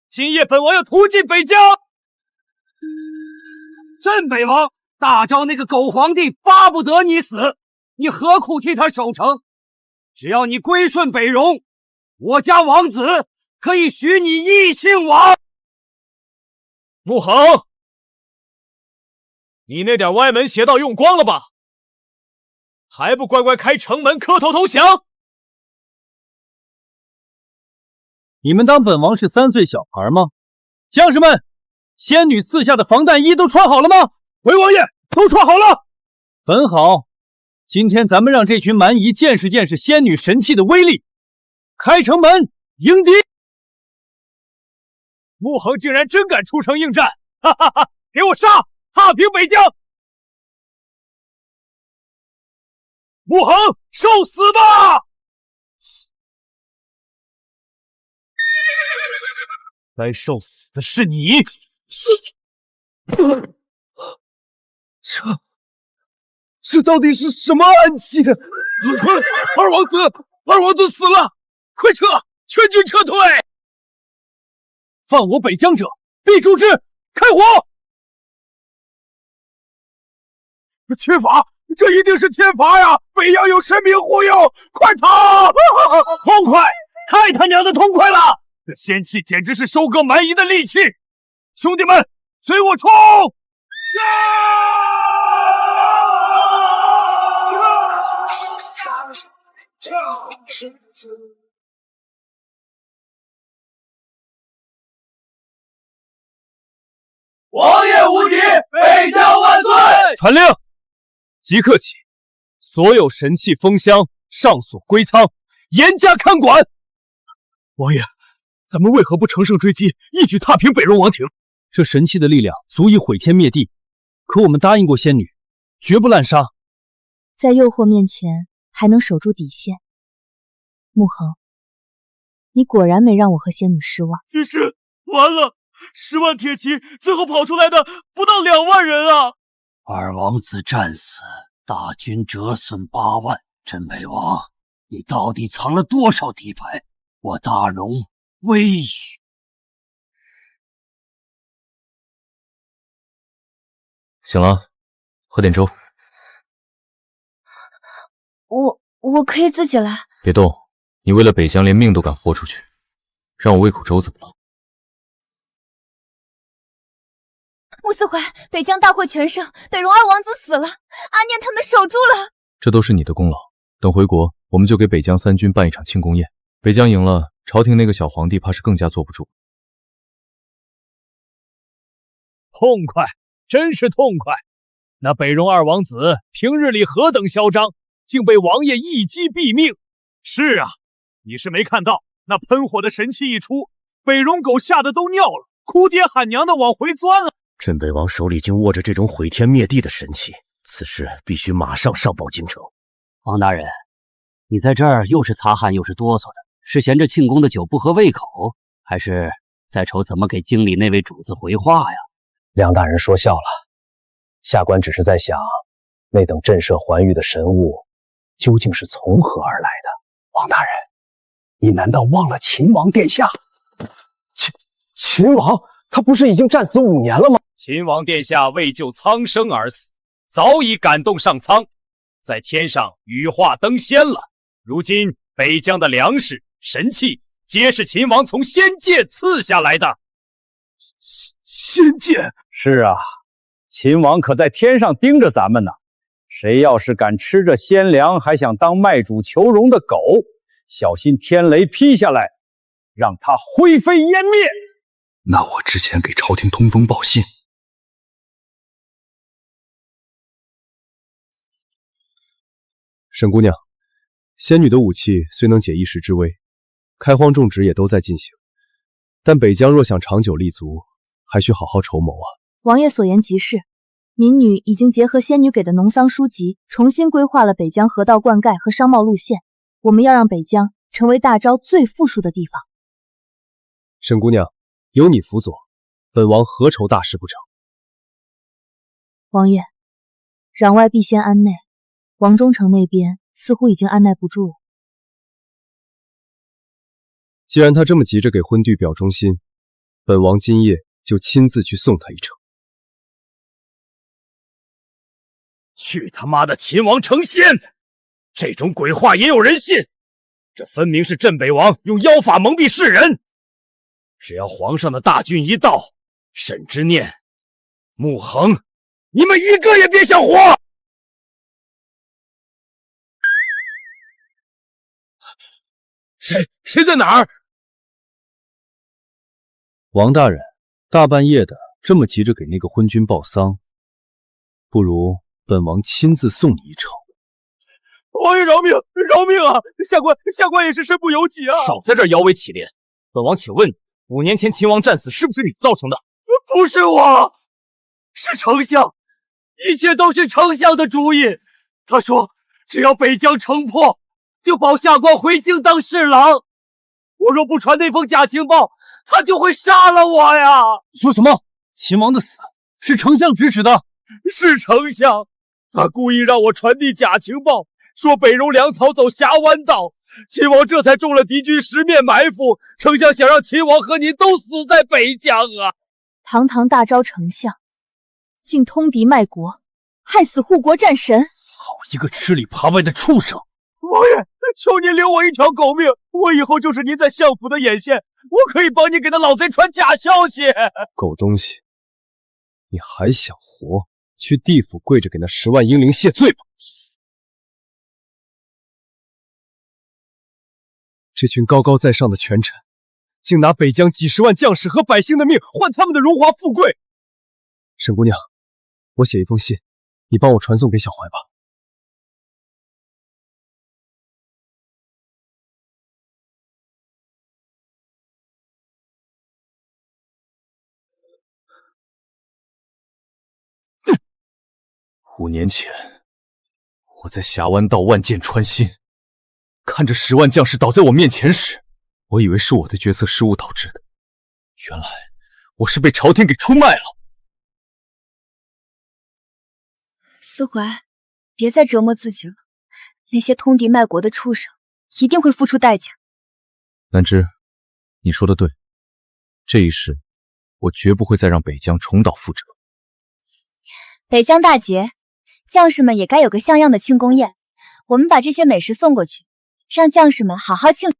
今夜本王要屠尽北疆！镇北王大招那个狗皇帝巴不得你死，你何苦替他守城？只要你归顺北荣，我家王子可以许你异姓王。穆恒，你那点歪门邪道用光了吧？还不乖乖开城门磕头投降？你们当本王是3岁小孩吗？将士们，仙女赐下的防弹衣都穿好了吗？回王爷，都穿好了。很好，今天咱们让这群蛮夷见识见识仙女神器的威力。开城门迎敌！穆恒竟然真敢出城应战！哈哈哈！给我杀，踏平北疆！穆恒，受死吧！该受死的是你！这到底是什么暗器？二王子死了！快撤！全军撤退！犯我北疆者，必诛之！开火！天罚！这一定是天罚呀！北洋有神明护佑，快逃！痛快！太他娘的痛快了！这仙器简直是收割蛮夷的利器！兄弟们，随我冲！王爷无敌，北疆万岁！传令，即刻起，所有神器封箱上锁归仓，严加看管。王爷，咱们为何不乘胜追击，一举踏平北戎王庭？这神器的力量足以毁天灭地，可我们答应过仙女，绝不滥杀。在诱惑面前还能守住底线。穆恒，你果然没让我和仙女失望。军师，完了！10万铁骑，最后跑出来的不到2万人啊！二王子战死，大军折损8万。镇北王，你到底藏了多少底牌？我大荣危矣！醒了，喝点粥。我可以自己来。别动，你为了北疆连命都敢豁出去，让我喂口粥怎么了？穆四怀，北疆大获全胜，北戎2王子死了，阿念他们守住了。这都是你的功劳。等回国，我们就给北疆3军办一场庆功宴。北疆赢了，朝廷那个小皇帝怕是更加坐不住。痛快，真是痛快！那北戎2王子平日里何等嚣张，竟被王爷一击毙命。是啊，你是没看到，那喷火的神器一出，北戎狗吓得都尿了，哭爹喊娘的往回钻啊！镇北王手里竟握着这种毁天灭地的神器，此事必须马上上报京城。王大人，你在这儿又是擦汗又是哆嗦的，是嫌这庆功的酒不合胃口，还是在愁怎么给京里那位主子回话呀？梁大人说笑了，下官只是在想，那等震慑寰宇的神物究竟是从何而来的？王大人，你难道忘了秦王殿下？秦王，他不是已经战死5年了吗？秦王殿下为救苍生而死，早已感动上苍，在天上羽化登仙了。如今北疆的粮食、神器，皆是秦王从仙界赐下来的。仙界？是啊，秦王可在天上盯着咱们呢。谁要是敢吃着仙粮，还想当卖主求荣的狗，小心天雷劈下来，让他灰飞烟灭。那我之前给朝廷通风报信。沈姑娘，仙女的武器虽能解一时之危，开荒种植也都在进行，但北疆若想长久立足，还需好好筹谋啊。王爷所言极是，民女已经结合仙女给的农桑书籍，重新规划了北疆河道灌溉和商贸路线。我们要让北疆成为大昭最富庶的地方。沈姑娘，有你辅佐，本王何愁大事不成？王爷，攘外必先安内，王中城那边似乎已经按耐不住了。既然他这么急着给婚婿表忠心，本王今夜就亲自去送他一程。去他妈的秦王成仙！这种鬼话也有人信？这分明是镇北王用妖法蒙蔽世人。只要皇上的大军一到，沈之念、穆恒，你们一个也别想活！谁在哪儿？王大人，大半夜的这么急着给那个昏君报丧，不如本王亲自送你一程。王爷饶命，饶命啊！下官也是身不由己啊！少在这儿摇尾乞怜。本王请问，5年前秦王战死是不是你造成的？不是我，是丞相，一切都是丞相的主意。他说只要北疆城破，就保下官回京当侍郎。我若不传那封假情报，他就会杀了我呀！说什么？秦王的死是丞相指使的？是丞相，他故意让我传递假情报，说北戎粮草走峡湾道，秦王这才中了敌军10面埋伏。丞相想让秦王和您都死在北疆啊！堂堂大昭丞相，竟通敌卖国，害死护国战神！好一个吃里扒外的畜生！王爷，求您留我一条狗命，我以后就是您在相府的眼线，我可以帮你给那老贼传假消息。狗东西，你还想活？去地府跪着给那10万英灵谢罪吧！这群高高在上的权臣，竟拿北疆几十万将士和百姓的命换他们的荣华富贵。沈姑娘，我写一封信，你帮我传送给小怀吧。5年前，我在峡湾道万箭穿心，看着10万将士倒在我面前时，我以为是我的决策失误导致的，原来我是被朝廷给出卖了。思怀，别再折磨自己了，那些通敌卖国的畜生一定会付出代价。南枝，你说的对，这一世我绝不会再让北疆重蹈覆辙。北疆大捷，将士们也该有个像样的庆功宴，我们把这些美食送过去，让将士们好好庆祝。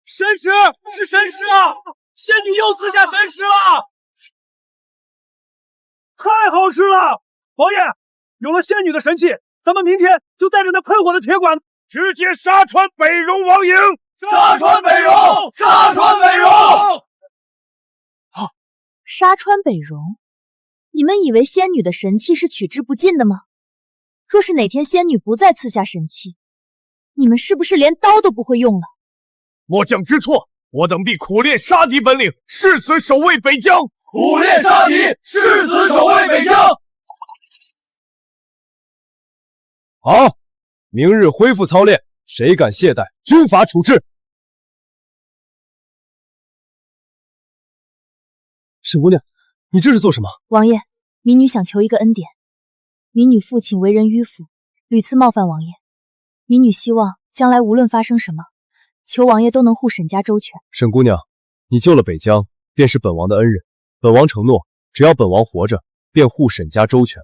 神使，是神使啊！仙女又赐下神使了，太好事了！王爷，有了仙女的神器，咱们明天就带着那喷火的铁管，直接杀穿北戎王营！杀穿北戎！杀穿北戎！杀穿北戎？你们以为仙女的神器是取之不尽的吗？若是哪天仙女不再赐下神器，你们是不是连刀都不会用了？末将知错，我等必苦练杀敌本领，誓死守卫北疆。苦练杀敌，誓死守卫北疆。好，明日恢复操练，谁敢懈怠，军法处置。沈姑娘，你这是做什么？王爷，民女想求一个恩典。民女父亲为人迂腐，屡次冒犯王爷。民女希望将来无论发生什么，求王爷都能护沈家周全。沈姑娘，你救了北疆，便是本王的恩人。本王承诺，只要本王活着，便护沈家周全。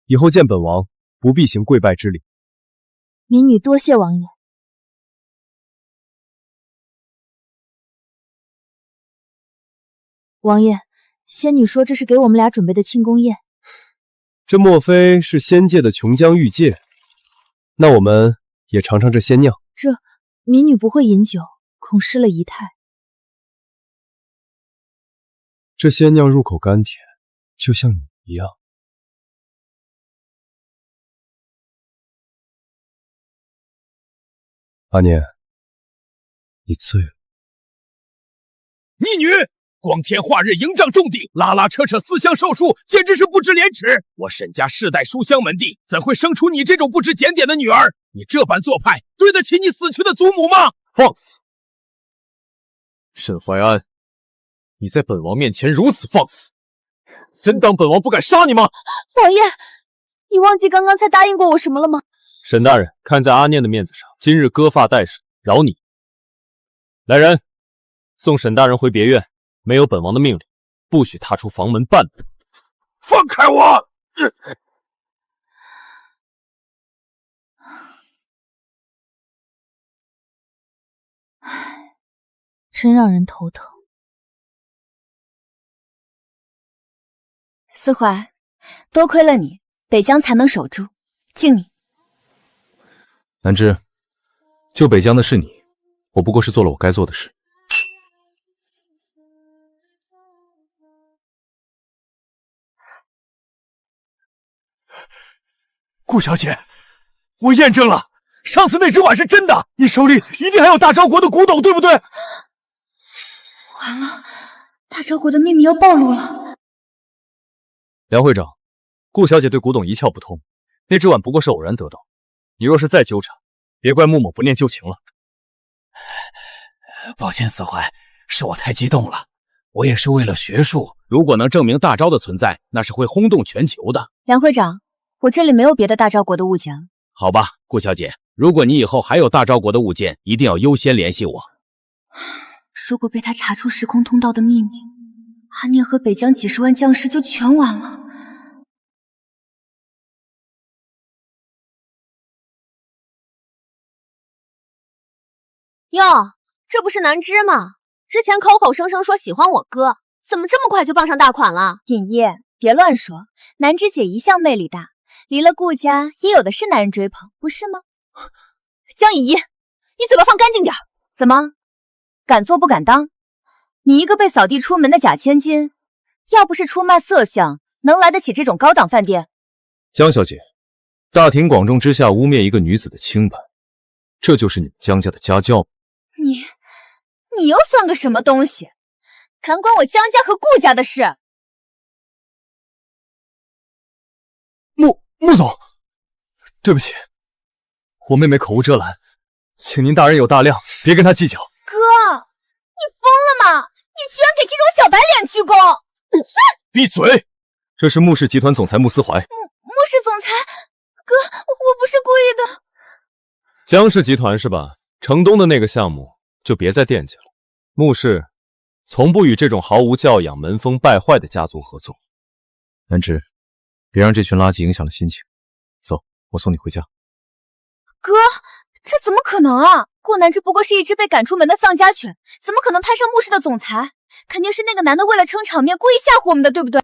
以后见本王，不必行跪拜之礼。民女多谢王爷。王爷，仙女说这是给我们俩准备的庆功宴。这莫非是仙界的琼浆玉液？那我们也尝尝这仙酿。这民女不会饮酒，恐失了仪态。这仙酿入口甘甜，就像你一样。阿念，你醉了。逆女！光天化日迎帐重地，拉拉扯扯私相授受，简直是不知廉耻！我沈家世代书香门第，怎会生出你这种不知检点的女儿？你这般做派，对得起你死去的祖母吗？放肆！沈怀安，你在本王面前如此放肆，真当本王不敢杀你吗？王爷，你忘记刚刚才答应过我什么了吗？沈大人，看在阿念的面子上，今日割发代首，饶你。来人，送沈大人回别院。没有本王的命令，不许踏出房门半步。放开我！真让人头疼。思怀，多亏了你，北疆才能守住，敬你。南枝，救北疆的是你，我不过是做了我该做的事。顾小姐，我验证了，上次那只碗是真的，你手里一定还有大昭国的古董，对不对？完了，大昭国的秘密要暴露了。梁会长，顾小姐对古董一窍不通，那只碗不过是偶然得到，你若是再纠缠，别怪穆某不念旧情了。抱歉，思怀，是我太激动了，我也是为了学术，如果能证明大昭的存在，那是会轰动全球的。梁会长，我这里没有别的大昭国的物件。好吧，顾小姐，如果你以后还有大昭国的物件，一定要优先联系我。如果被他查出时空通道的秘密，阿念和北疆几十万将士就全完了。哟，这不是南枝吗？之前口口声声说喜欢我哥，怎么这么快就傍上大款了？尹烨，别乱说，南枝姐一向魅力大，离了顾家，也有的是男人追捧，不是吗？江以一，你嘴巴放干净点！怎么，敢做不敢当？你一个被扫地出门的假千金，要不是出卖色相，能来得起这种高档饭店？江小姐，大庭广众之下污蔑一个女子的清白，这就是你们江家的家教吗？你又算个什么东西？敢管我江家和顾家的事？穆总，对不起，我妹妹口无遮拦，请您大人有大量，别跟她计较。哥，你疯了吗？你居然给这种小白脸鞠躬！闭嘴！这是穆氏集团总裁穆思怀。穆氏总裁，哥，我不是故意的。江氏集团是吧？城东的那个项目就别再惦记了。穆氏从不与这种毫无教养、门风败坏的家族合作。南芝，别让这群垃圾影响了心情。走，我送你回家。哥，这怎么可能啊？顾南之不过是一只被赶出门的丧家犬，怎么可能攀上穆氏的总裁？肯定是那个男的为了撑场面，故意吓唬我们的，对不对？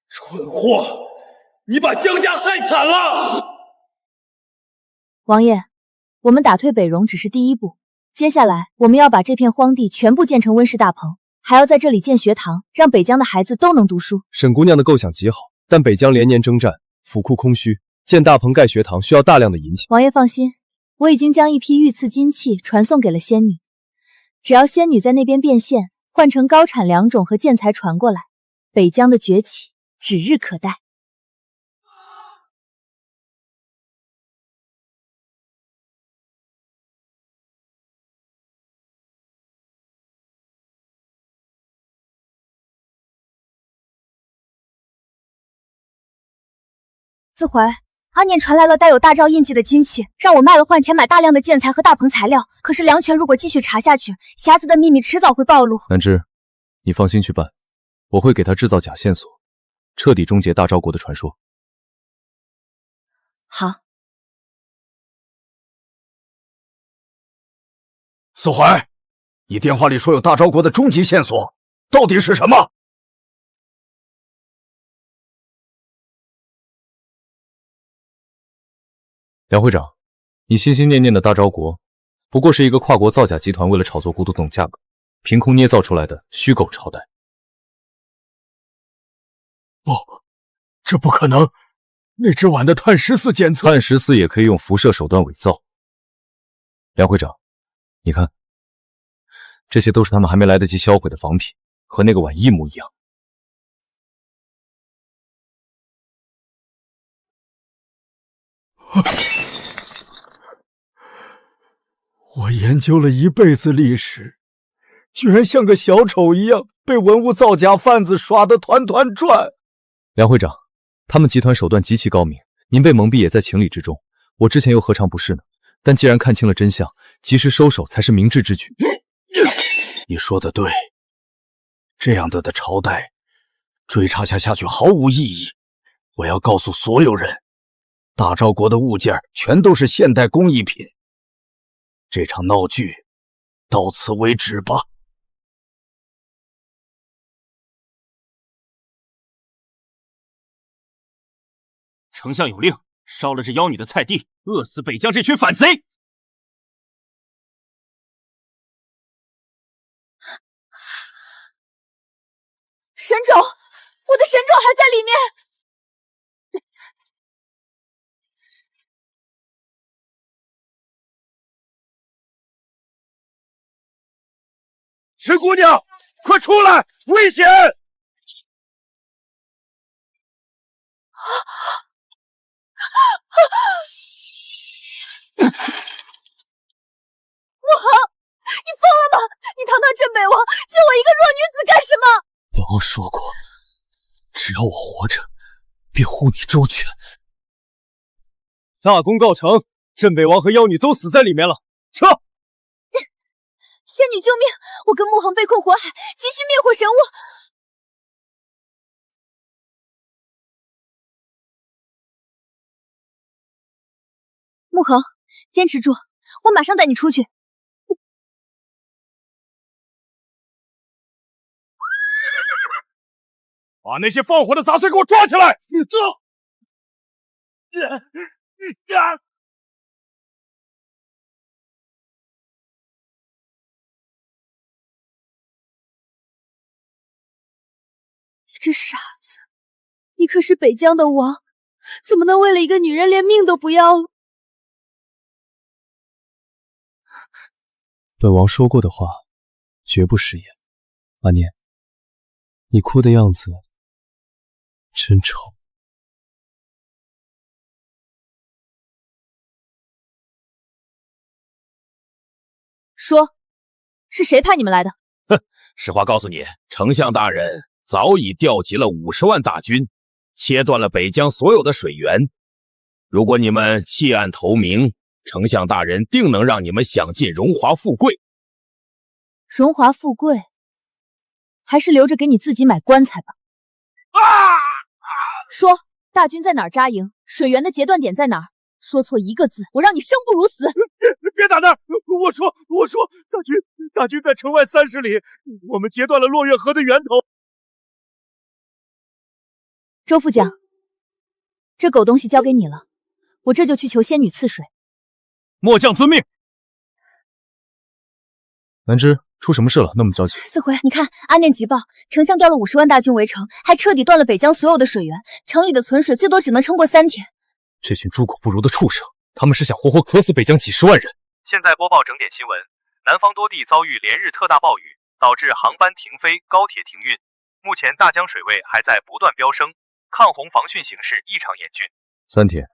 蠢货，你把江家害惨了！王爷，我们打退北戎只是第一步，接下来我们要把这片荒地全部建成温室大棚，还要在这里建学堂，让北疆的孩子都能读书。沈姑娘的构想极好，但北疆连年征战，府库空虚，建大棚盖学堂需要大量的银钱。王爷放心，我已经将一批御赐金器传送给了仙女，只要仙女在那边变现，换成高产良种和建材传过来，北疆的崛起指日可待。自怀，阿念传来了带有大诏印记的金器，让我卖了换钱买大量的建材和大棚材料。可是梁权如果继续查下去，匣子的秘密迟早会暴露。南芝，你放心去办，我会给他制造假线索，彻底终结大昭国的传说。好。四怀，你电话里说有大昭国的终极线索，到底是什么？梁会长，你心心念念的大昭国，不过是一个跨国造假集团为了炒作古董价格，凭空捏造出来的虚构朝代。不，这不可能！那只碗的碳14检测，碳14也可以用辐射手段伪造。梁会长，你看，这些都是他们还没来得及销毁的仿品，和那个碗一模一样。我研究了一辈子历史，居然像个小丑一样被文物造假贩子耍得团团转。梁会长，他们集团手段极其高明，您被蒙蔽也在情理之中。我之前又何尝不是呢？但既然看清了真相，及时收手才是明智之举。你说的对，这样的朝代追查下去毫无意义。我要告诉所有人，大昭国的物件全都是现代工艺品。这场闹剧到此为止吧。丞相有令，烧了这妖女的菜地，饿死北疆这群反贼。神冢，我的神冢还在里面。石姑娘，快出来，危险！穆恒，你疯了吗？你堂堂镇北王，救我一个弱女子干什么？本王说过，只要我活着，便护你周全。大功告成，镇北王和妖女都死在里面了，撤！仙女救命！我跟穆恒被困火海，急需灭火神物。穆恒，坚持住，我马上带你出去。把那些放火的杂碎给我抓起来！走。你这傻子，你可是北疆的王，怎么能为了一个女人连命都不要了？本王说过的话，绝不食言。阿念，你哭的样子真丑。说，是谁派你们来的？哼，实话告诉你，丞相大人早已调集了50万大军，切断了北疆所有的水源。如果你们弃暗投明，丞相大人定能让你们享尽荣华富贵。荣华富贵，还是留着给你自己买棺材吧。说，大军在哪儿扎营？水源的截断点在哪儿？说错一个字，我让你生不如死！别打那儿！我说，大军在城外30里，我们截断了落月河的源头。周副将，这狗东西交给你了，我这就去求仙女赐水。末将遵命。南枝，出什么事了？那么着急？四回，你看，阿念急报，丞相调了50万大军围城，还彻底断了北疆所有的水源，城里的存水最多只能撑过3天。这群猪狗不如的畜生，他们是想活活渴死北疆几10万人。现在播报整点新闻：南方多地遭遇连日特大暴雨，导致航班停飞、高铁停运。目前大江水位还在不断飙升，抗洪防汛形势异常严峻。3天，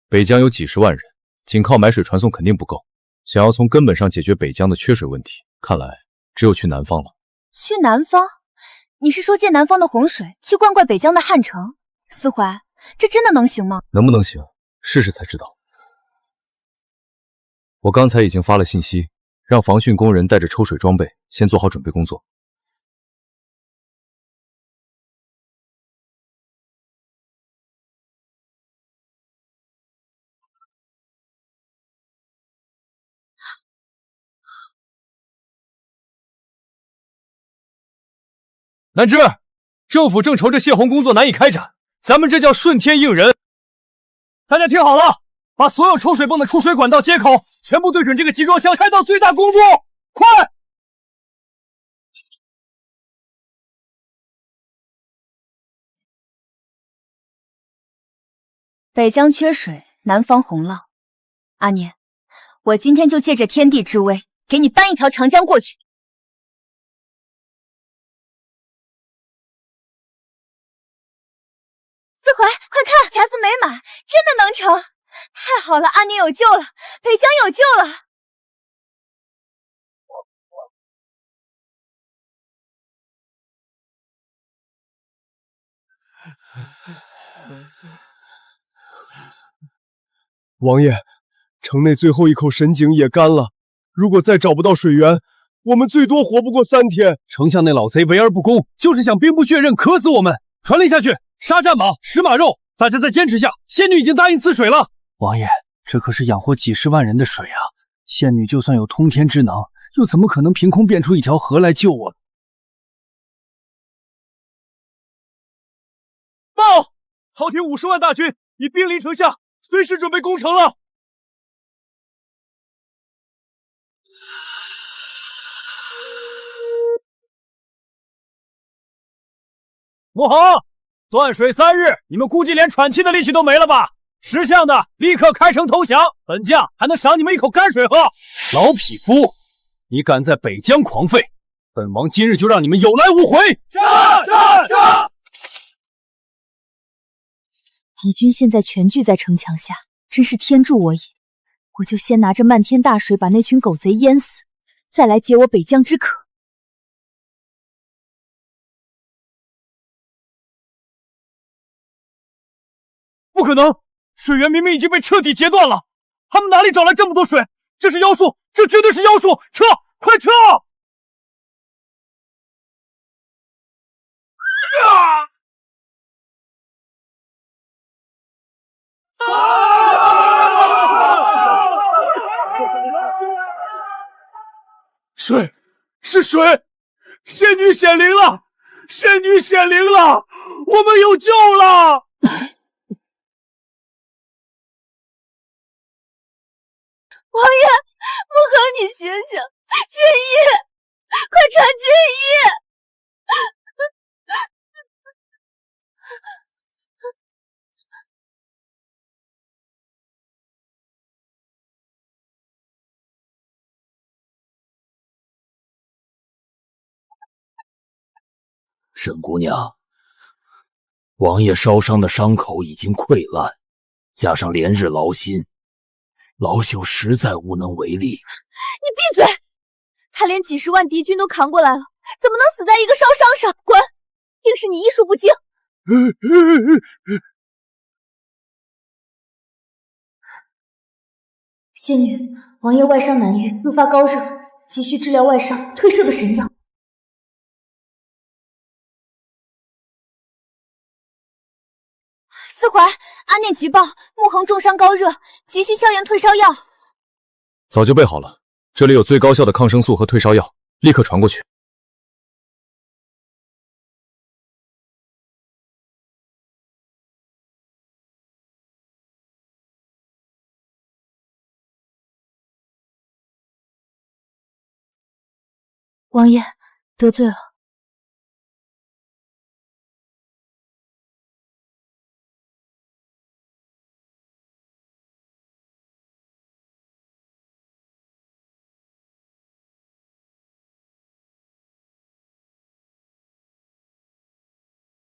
北疆有几10万人，仅靠买水传送肯定不够。想要从根本上解决北疆的缺水问题，看来只有去南方了。去南方？你是说借南方的洪水去灌溉北疆的汉城？四怀，这真的能行吗？能不能行，试试才知道。我刚才已经发了信息，让防汛工人带着抽水装备，先做好准备工作。南枝，政府正愁着泄洪工作难以开展，咱们这叫顺天应人。大家听好了，把所有抽水泵的出水管道接口全部对准这个集装箱，开到最大公注，快！北疆缺水，南方洪涝。阿念，我今天就借着天地之威，给你搬一条长江过去。四怀，快看，匣子没满，真的能成！太好了，阿念有救了，北疆有救了！王爷，城内最后一口神井也干了，如果再找不到水源，我们最多活不过3天。丞相那老贼为而不恭，就是想兵不血刃，渴死我们！传令下去，杀战马，食马肉！大家再坚持下，仙女已经答应赐水了。王爷，这可是养活几10万人的水啊！仙女就算有通天之能，又怎么可能凭空变出一条河来救我？报！朝廷50万大军已兵临城下，随时准备攻城了。穆恒，断水3日，你们估计连喘气的力气都没了吧？识相的，立刻开城投降，本将还能赏你们一口干水喝。老匹夫，你敢在北疆狂吠，本王今日就让你们有来无回！战！敌军现在全聚在城墙下，真是天助我也！我就先拿着漫天大水把那群狗贼淹死，再来解我北疆之渴。不可能，水源明明已经被彻底截断了，他们哪里找来这么多水？这是妖术，这绝对是妖术！撤，快撤！水，是水！仙女显灵了！仙女显灵了！我们有救了！王爷，穆恒，你醒醒，军医，快传军医！沈姑娘，王爷烧伤的伤口已经溃烂，加上连日劳心，老朽实在无能为力。你闭嘴！他连几十万敌军都扛过来了，怎么能死在一个烧伤上？滚！定是你医术不精。仙女，王爷外伤难愈，又发高热，急需治疗外伤退烧的神药。四怀，阿念急报，穆恒重伤高热，急需消炎退烧药。早就备好了，这里有最高效的抗生素和退烧药，立刻传过去。王爷，得罪了。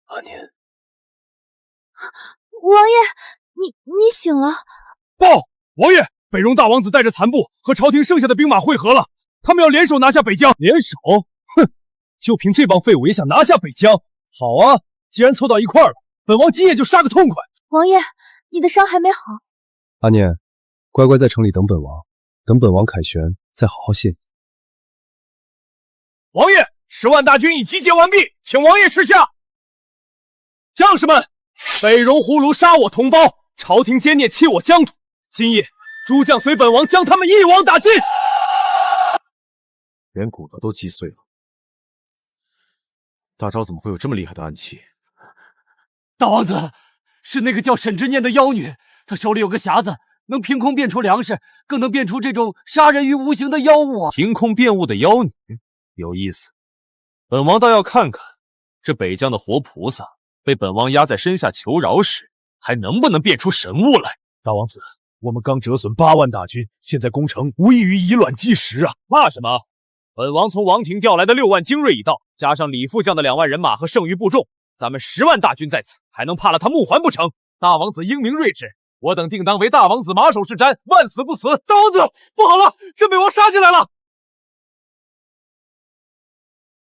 阿年，王爷，你醒了。报，王爷，北戎大王子带着残部和朝廷剩下的兵马会合了，他们要联手拿下北疆。联手？哼，就凭这帮废物也想拿下北疆？好啊，既然凑到一块了，本王今夜就杀个痛快。王爷，你的伤还没好。阿念，乖乖在城里等本王，等本王凯旋再好好谢你。王爷，10万大军已集结完毕，请王爷示下。将士们，北戎胡虏杀我同胞，朝廷奸孽弃我疆土，今夜诸将随本王将他们一网打尽。连骨头都击碎了，大招怎么会有这么厉害的暗器？大王子，是那个叫沈之念的妖女，她手里有个匣子，能凭空变出粮食，更能变出这种杀人于无形的妖物啊！凭空变物的妖女有意思，本王倒要看看这北疆的活菩萨被本王压在身下求饶时，还能不能变出神物来。大王子，我们刚折损8万大军，现在攻城无异于以卵击石啊！怕什么？本王从王庭调来的6万精锐已到，加上李副将的2万人马和剩余部众，咱们10万大军在此，还能怕了他穆桓不成？大王子英明睿智，我等定当为大王子马首是瞻，万死不辞。大王子，不好了，朕被王杀进来了！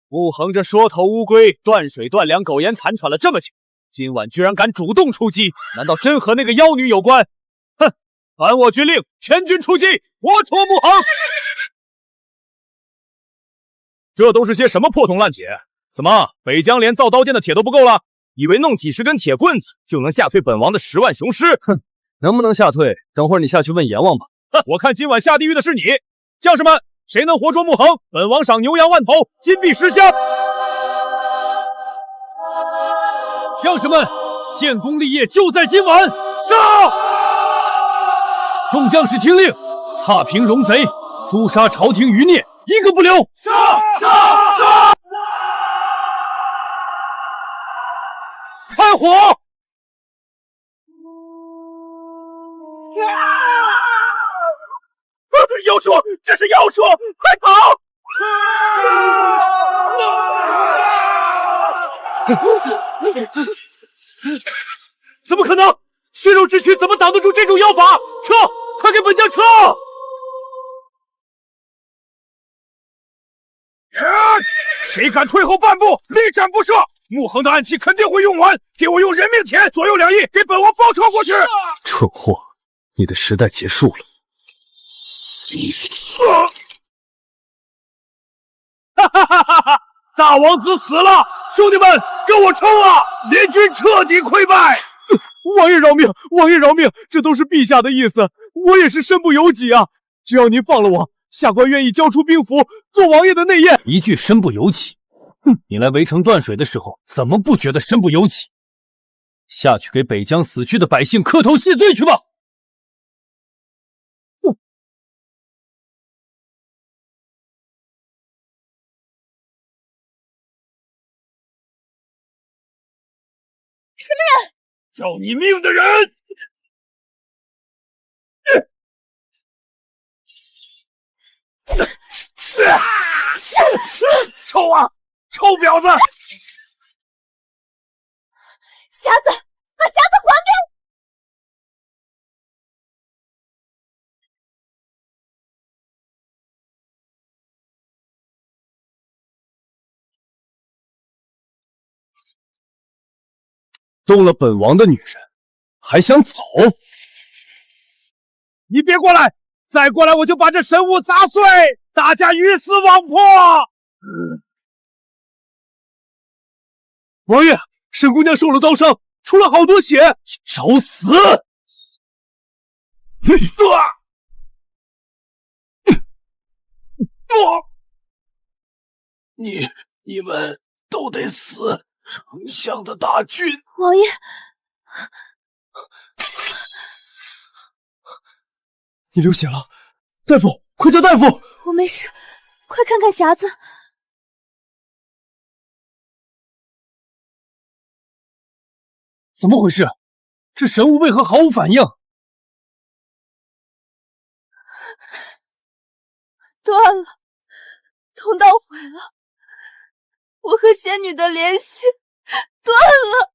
穆恒这缩头乌龟，断水断粮，苟延残喘了这么久，今晚居然敢主动出击，难道真和那个妖女有关？哼！传我军令，全军出击，活捉穆恒！这都是些什么破铜烂铁？怎么，北疆连造刀剑的铁都不够了？以为弄几10根铁棍子就能吓退本王的10万雄师？哼，能不能吓退？等会儿你下去问阎王吧。哼，我看今晚下地狱的是你！将士们，谁能活捉穆恒，本王赏牛羊万头，金币10箱。将士们，建功立业就在今晚！杀！众将士听令，踏平戎贼，诛杀朝廷余孽，一个不留！杀！杀！杀！开火！妖术！这是妖术！快跑！怎么可能？血肉之躯怎么挡得住这种妖法？撤！快给本将撤！谁敢退后半步，立斩不赦！穆恒的暗器肯定会用完，给我用人命钱，左右2亿，给本王包抄过去！蠢货，你的时代结束了。哈哈哈哈哈！大王子死了，兄弟们，跟我冲啊！联军彻底溃败！王爷饶命，王爷饶命，这都是陛下的意思，我也是身不由己啊！只要您放了我，下官愿意交出兵符，做王爷的内宴。一句身不由己，哼！你来围城断水的时候，怎么不觉得身不由己？下去给北疆死去的百姓磕头谢罪去吧！什么人？要你命的人！臭啊！臭婊子！匣子，把匣子还给我！动了本王的女人，还想走？你别过来！再过来我就把这神物砸碎，大家鱼死网破！王爷，沈姑娘受了刀伤，出了好多血，你找死！你们都得死！丞相的大军，王爷，你流血了，大夫，快叫大夫！我没事，快看看匣子。怎么回事？这神物为何毫无反应？断了，通道毁了，我和仙女的联系断了。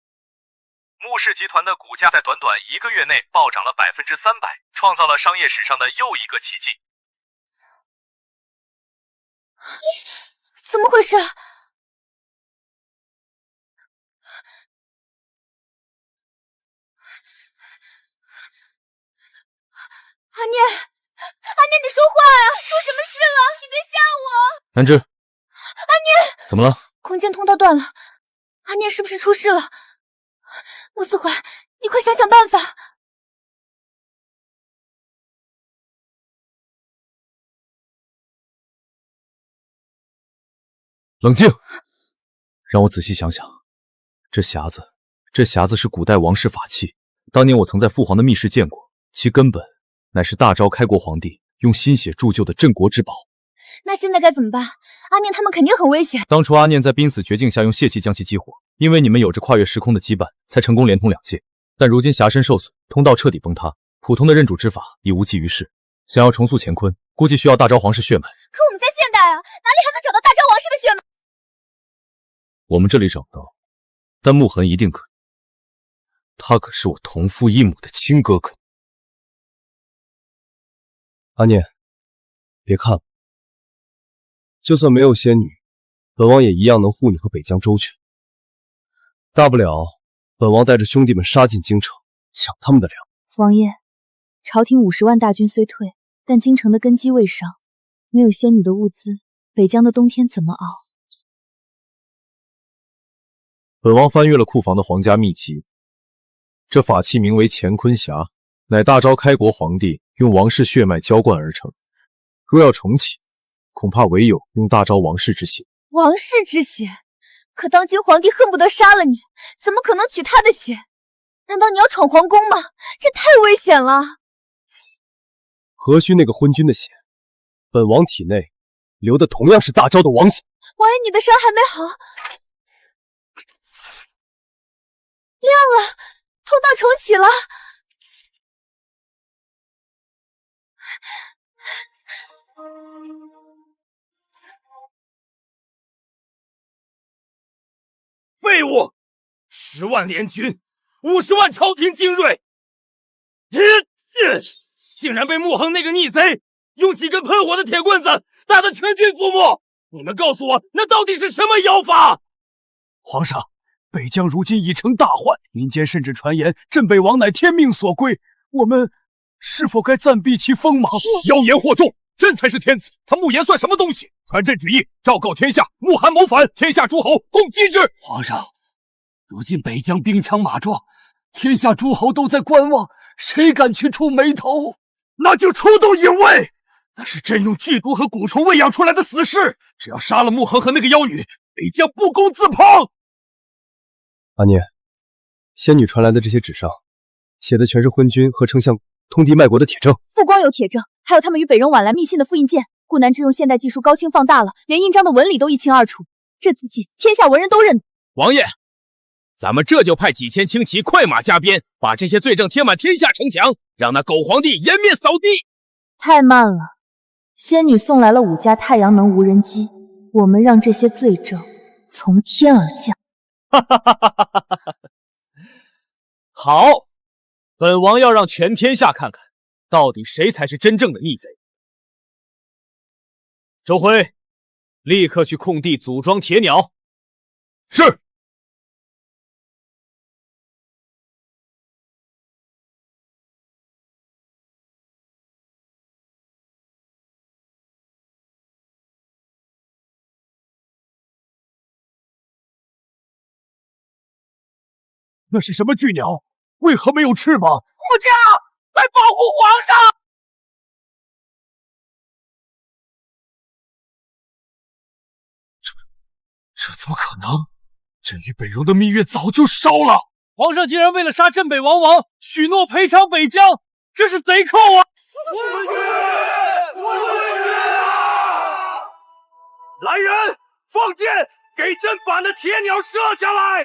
穆氏集团的股价在短短1个月内暴涨了300%，创造了商业史上的又一个奇迹。怎么回事？阿念，你说话呀！出什么事了？你别吓我！南芝，阿念，怎么了？空间通道断了，阿念是不是出事了？穆思怀，你快想想办法！冷静，让我仔细想想。这匣子是古代王室法器，当年我曾在父皇的密室见过，其根本乃是大昭开国皇帝用心血铸就的镇国之宝。那现在该怎么办？阿念他们肯定很危险。当初阿念在濒死绝境下用血气将其激活，因为你们有着跨越时空的羁绊，才成功连通两界。但如今匣身受损，通道彻底崩塌，普通的认主之法已无济于事。想要重塑乾坤，估计需要大昭皇室血脉。可我们在现代啊，哪里还能找到大昭王室的血脉？我们这里找不到，但穆痕一定可以。他可是我同父异母的亲哥哥。阿念，别看了，就算没有仙女，本王也一样能护你和北疆周全。大不了，本王带着兄弟们杀进京城，抢他们的粮。王爷，朝廷50万大军虽退，但京城的根基未伤，没有仙女的物资，北疆的冬天怎么熬？本王翻阅了库房的皇家秘籍，这法器名为乾坤匣，乃大昭开国皇帝用王室血脉浇灌而成。若要重启，恐怕唯有用大昭王室之血。王室之血？可当今皇帝恨不得杀了你，怎么可能取他的血？难道你要闯皇宫吗？这太危险了！何须那个昏君的血？本王体内流的同样是大昭的王血。王爷，你的伤还没好。亮了，通道重启了。废物！10万联军，50万朝廷精锐，竟然被穆恒那个逆贼用几根喷火的铁棍子打得全军覆没！你们告诉我，那到底是什么妖法？皇上，北疆如今已成大患，民间甚至传言镇北王乃天命所归，我们是否该暂避其锋芒？妖言惑众，朕才是天子，他穆言算什么东西？传朕旨意，昭告天下，穆罕谋反，天下诸侯共击之。皇上，如今北疆兵强马壮，天下诸侯都在观望，谁敢去触眉头？那就出动隐卫。那是朕用剧毒和蛊虫喂养出来的死士，只要杀了穆恒和那个妖女，北疆不攻自破。阿念，仙女传来的这些纸上，写的全是昏君和丞相通敌卖国的铁证。不光有铁证，还有他们与北戎往来密信的复印件。顾南之用现代技术高清放大了，连印章的纹理都一清二楚。这字迹，天下文人都认得。王爷，咱们这就派几千轻骑快马加鞭，把这些罪证贴满天下城墙，让那狗皇帝颜面扫地。太慢了，仙女送来了5架太阳能无人机，我们让这些罪证从天而降。哈哈哈哈哈哈！好，本王要让全天下看看，到底谁才是真正的逆贼。周辉，立刻去空地组装铁鸟。是。那是什么巨鸟？为何没有翅膀？护驾，来保护皇上！这怎么可能？朕与北戎的蜜月早就烧了。皇上竟然为了杀镇北王王，许诺赔偿北疆，这是贼寇啊！来人，放箭，给朕把那铁鸟射下来！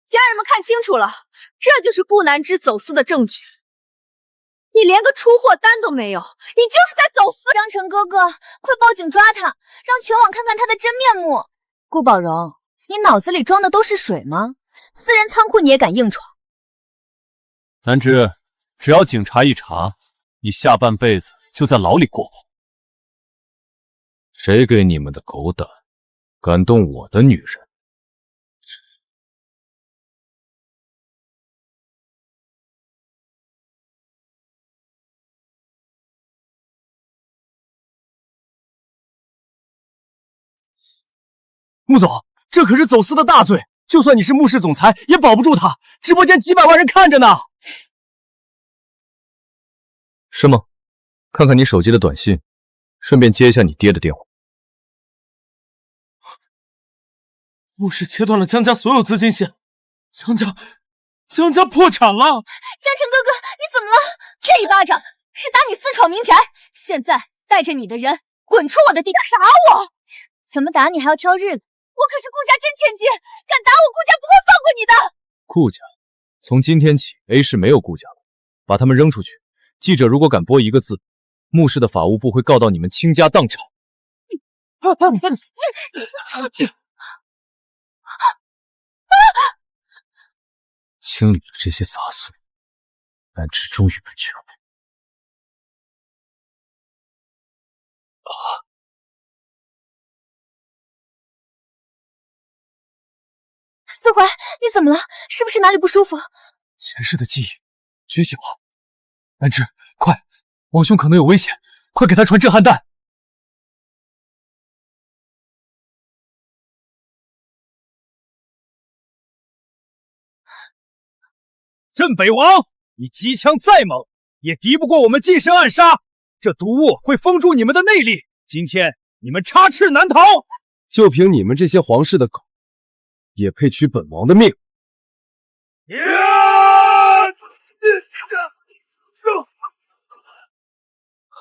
家人们看清楚了，这就是顾南之走私的证据。你连个出货单都没有，你就是在走私！江城哥哥，快报警抓他，让全网看看他的真面目！顾宝荣，你脑子里装的都是水吗？私人仓库你也敢硬闯？南之，只要警察一查，你下半辈子就在牢里过吧。谁给你们的狗胆，敢动我的女人？穆总，这可是走私的大罪，就算你是穆氏总裁，也保不住他。直播间几百万人看着呢。是吗？看看你手机的短信，顺便接一下你爹的电话。穆氏切断了江家所有资金线，江家破产了。江城哥哥，你怎么了？这一巴掌是打你私闯民宅，现在带着你的人滚出我的地！打我？怎么打你还要挑日子？我可是顾家真千金，敢打我，顾家不会放过你的。顾家，从今天起 A 市没有顾家了，把他们扔出去。记者如果敢播一个字，穆氏的法务部会告到你们倾家荡产。清理了这些杂碎，南之终于被劝服。四怀，你怎么了？是不是哪里不舒服？前世的记忆觉醒了。南之，快，王兄可能有危险，快给他传震撼弹。镇北王，你机枪再猛，也敌不过我们近身暗杀。这毒物会封住你们的内力，今天你们插翅难逃。就凭你们这些皇室的狗，也配取本王的命？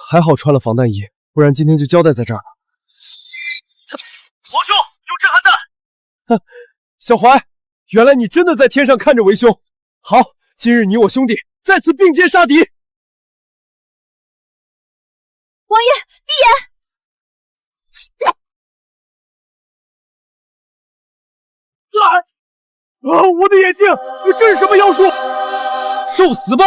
还好穿了防弹衣，不然今天就交代在这儿了。皇兄，有震撼弹！小怀，原来你真的在天上看着为兄。好，今日你我兄弟再次并肩杀敌。王爷，闭眼！我的眼睛！这是什么妖术？受死吧！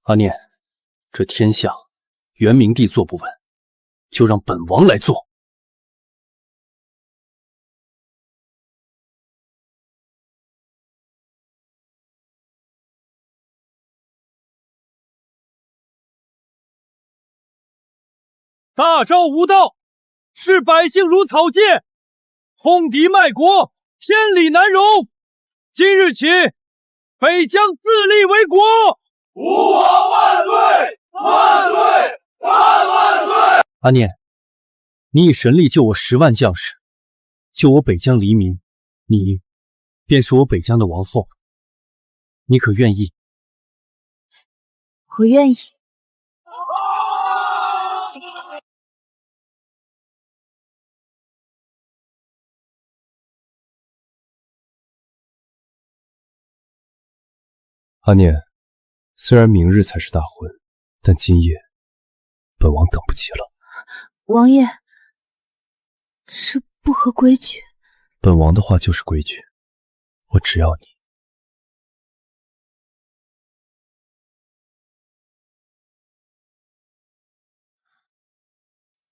阿念，这天下元明帝坐不稳，就让本王来做。大诏无道，视百姓如草芥，通敌卖国，天理难容。今日起，北疆自立为国。吾皇万岁！万岁！万岁！阿念，你以神力救我10万将士，救我北疆黎民，你便是我北疆的王后。你可愿意？我愿意。阿念，虽然明日才是大婚，但今夜本王等不及了。王爷，这不合规矩。本王的话就是规矩，我只要你。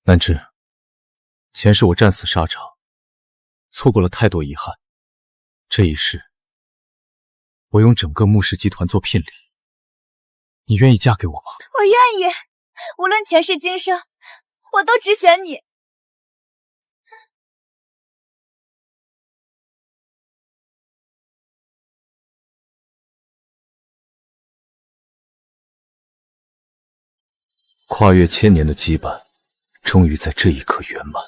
南芝，前世我战死沙场，错过了太多遗憾。这一世，我用整个穆氏集团做聘礼，你愿意嫁给我吗？我愿意，无论前世今生，我都只选你。跨越千年的羁绊，终于在这一刻圆满。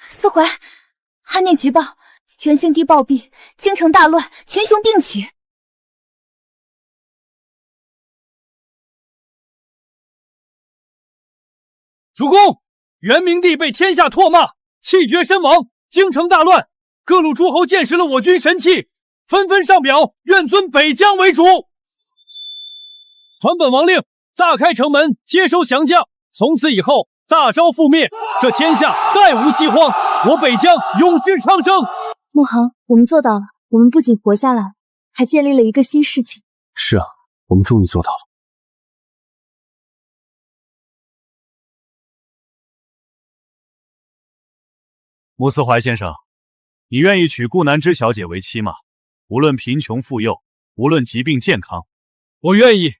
四怀，阿念急报，元星帝暴毙，京城大乱，群雄并起。主公，元明帝被天下唾骂，气绝身亡，京城大乱，各路诸侯见识了我军神器，纷纷上表，愿尊北疆为主。传本王令，大开城门，接收降将。从此以后，大招覆灭，这天下再无饥荒，我北疆永世昌盛。穆恒，我们做到了。我们不仅活下来了，还建立了一个新世纪。是啊，我们终于做到了。穆思怀先生，你愿意娶顾南之小姐为妻吗？无论贫穷富幼，无论疾病健康，我愿意。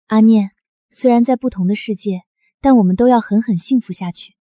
阿念，虽然在不同的世界，但我们都要狠狠幸福下去。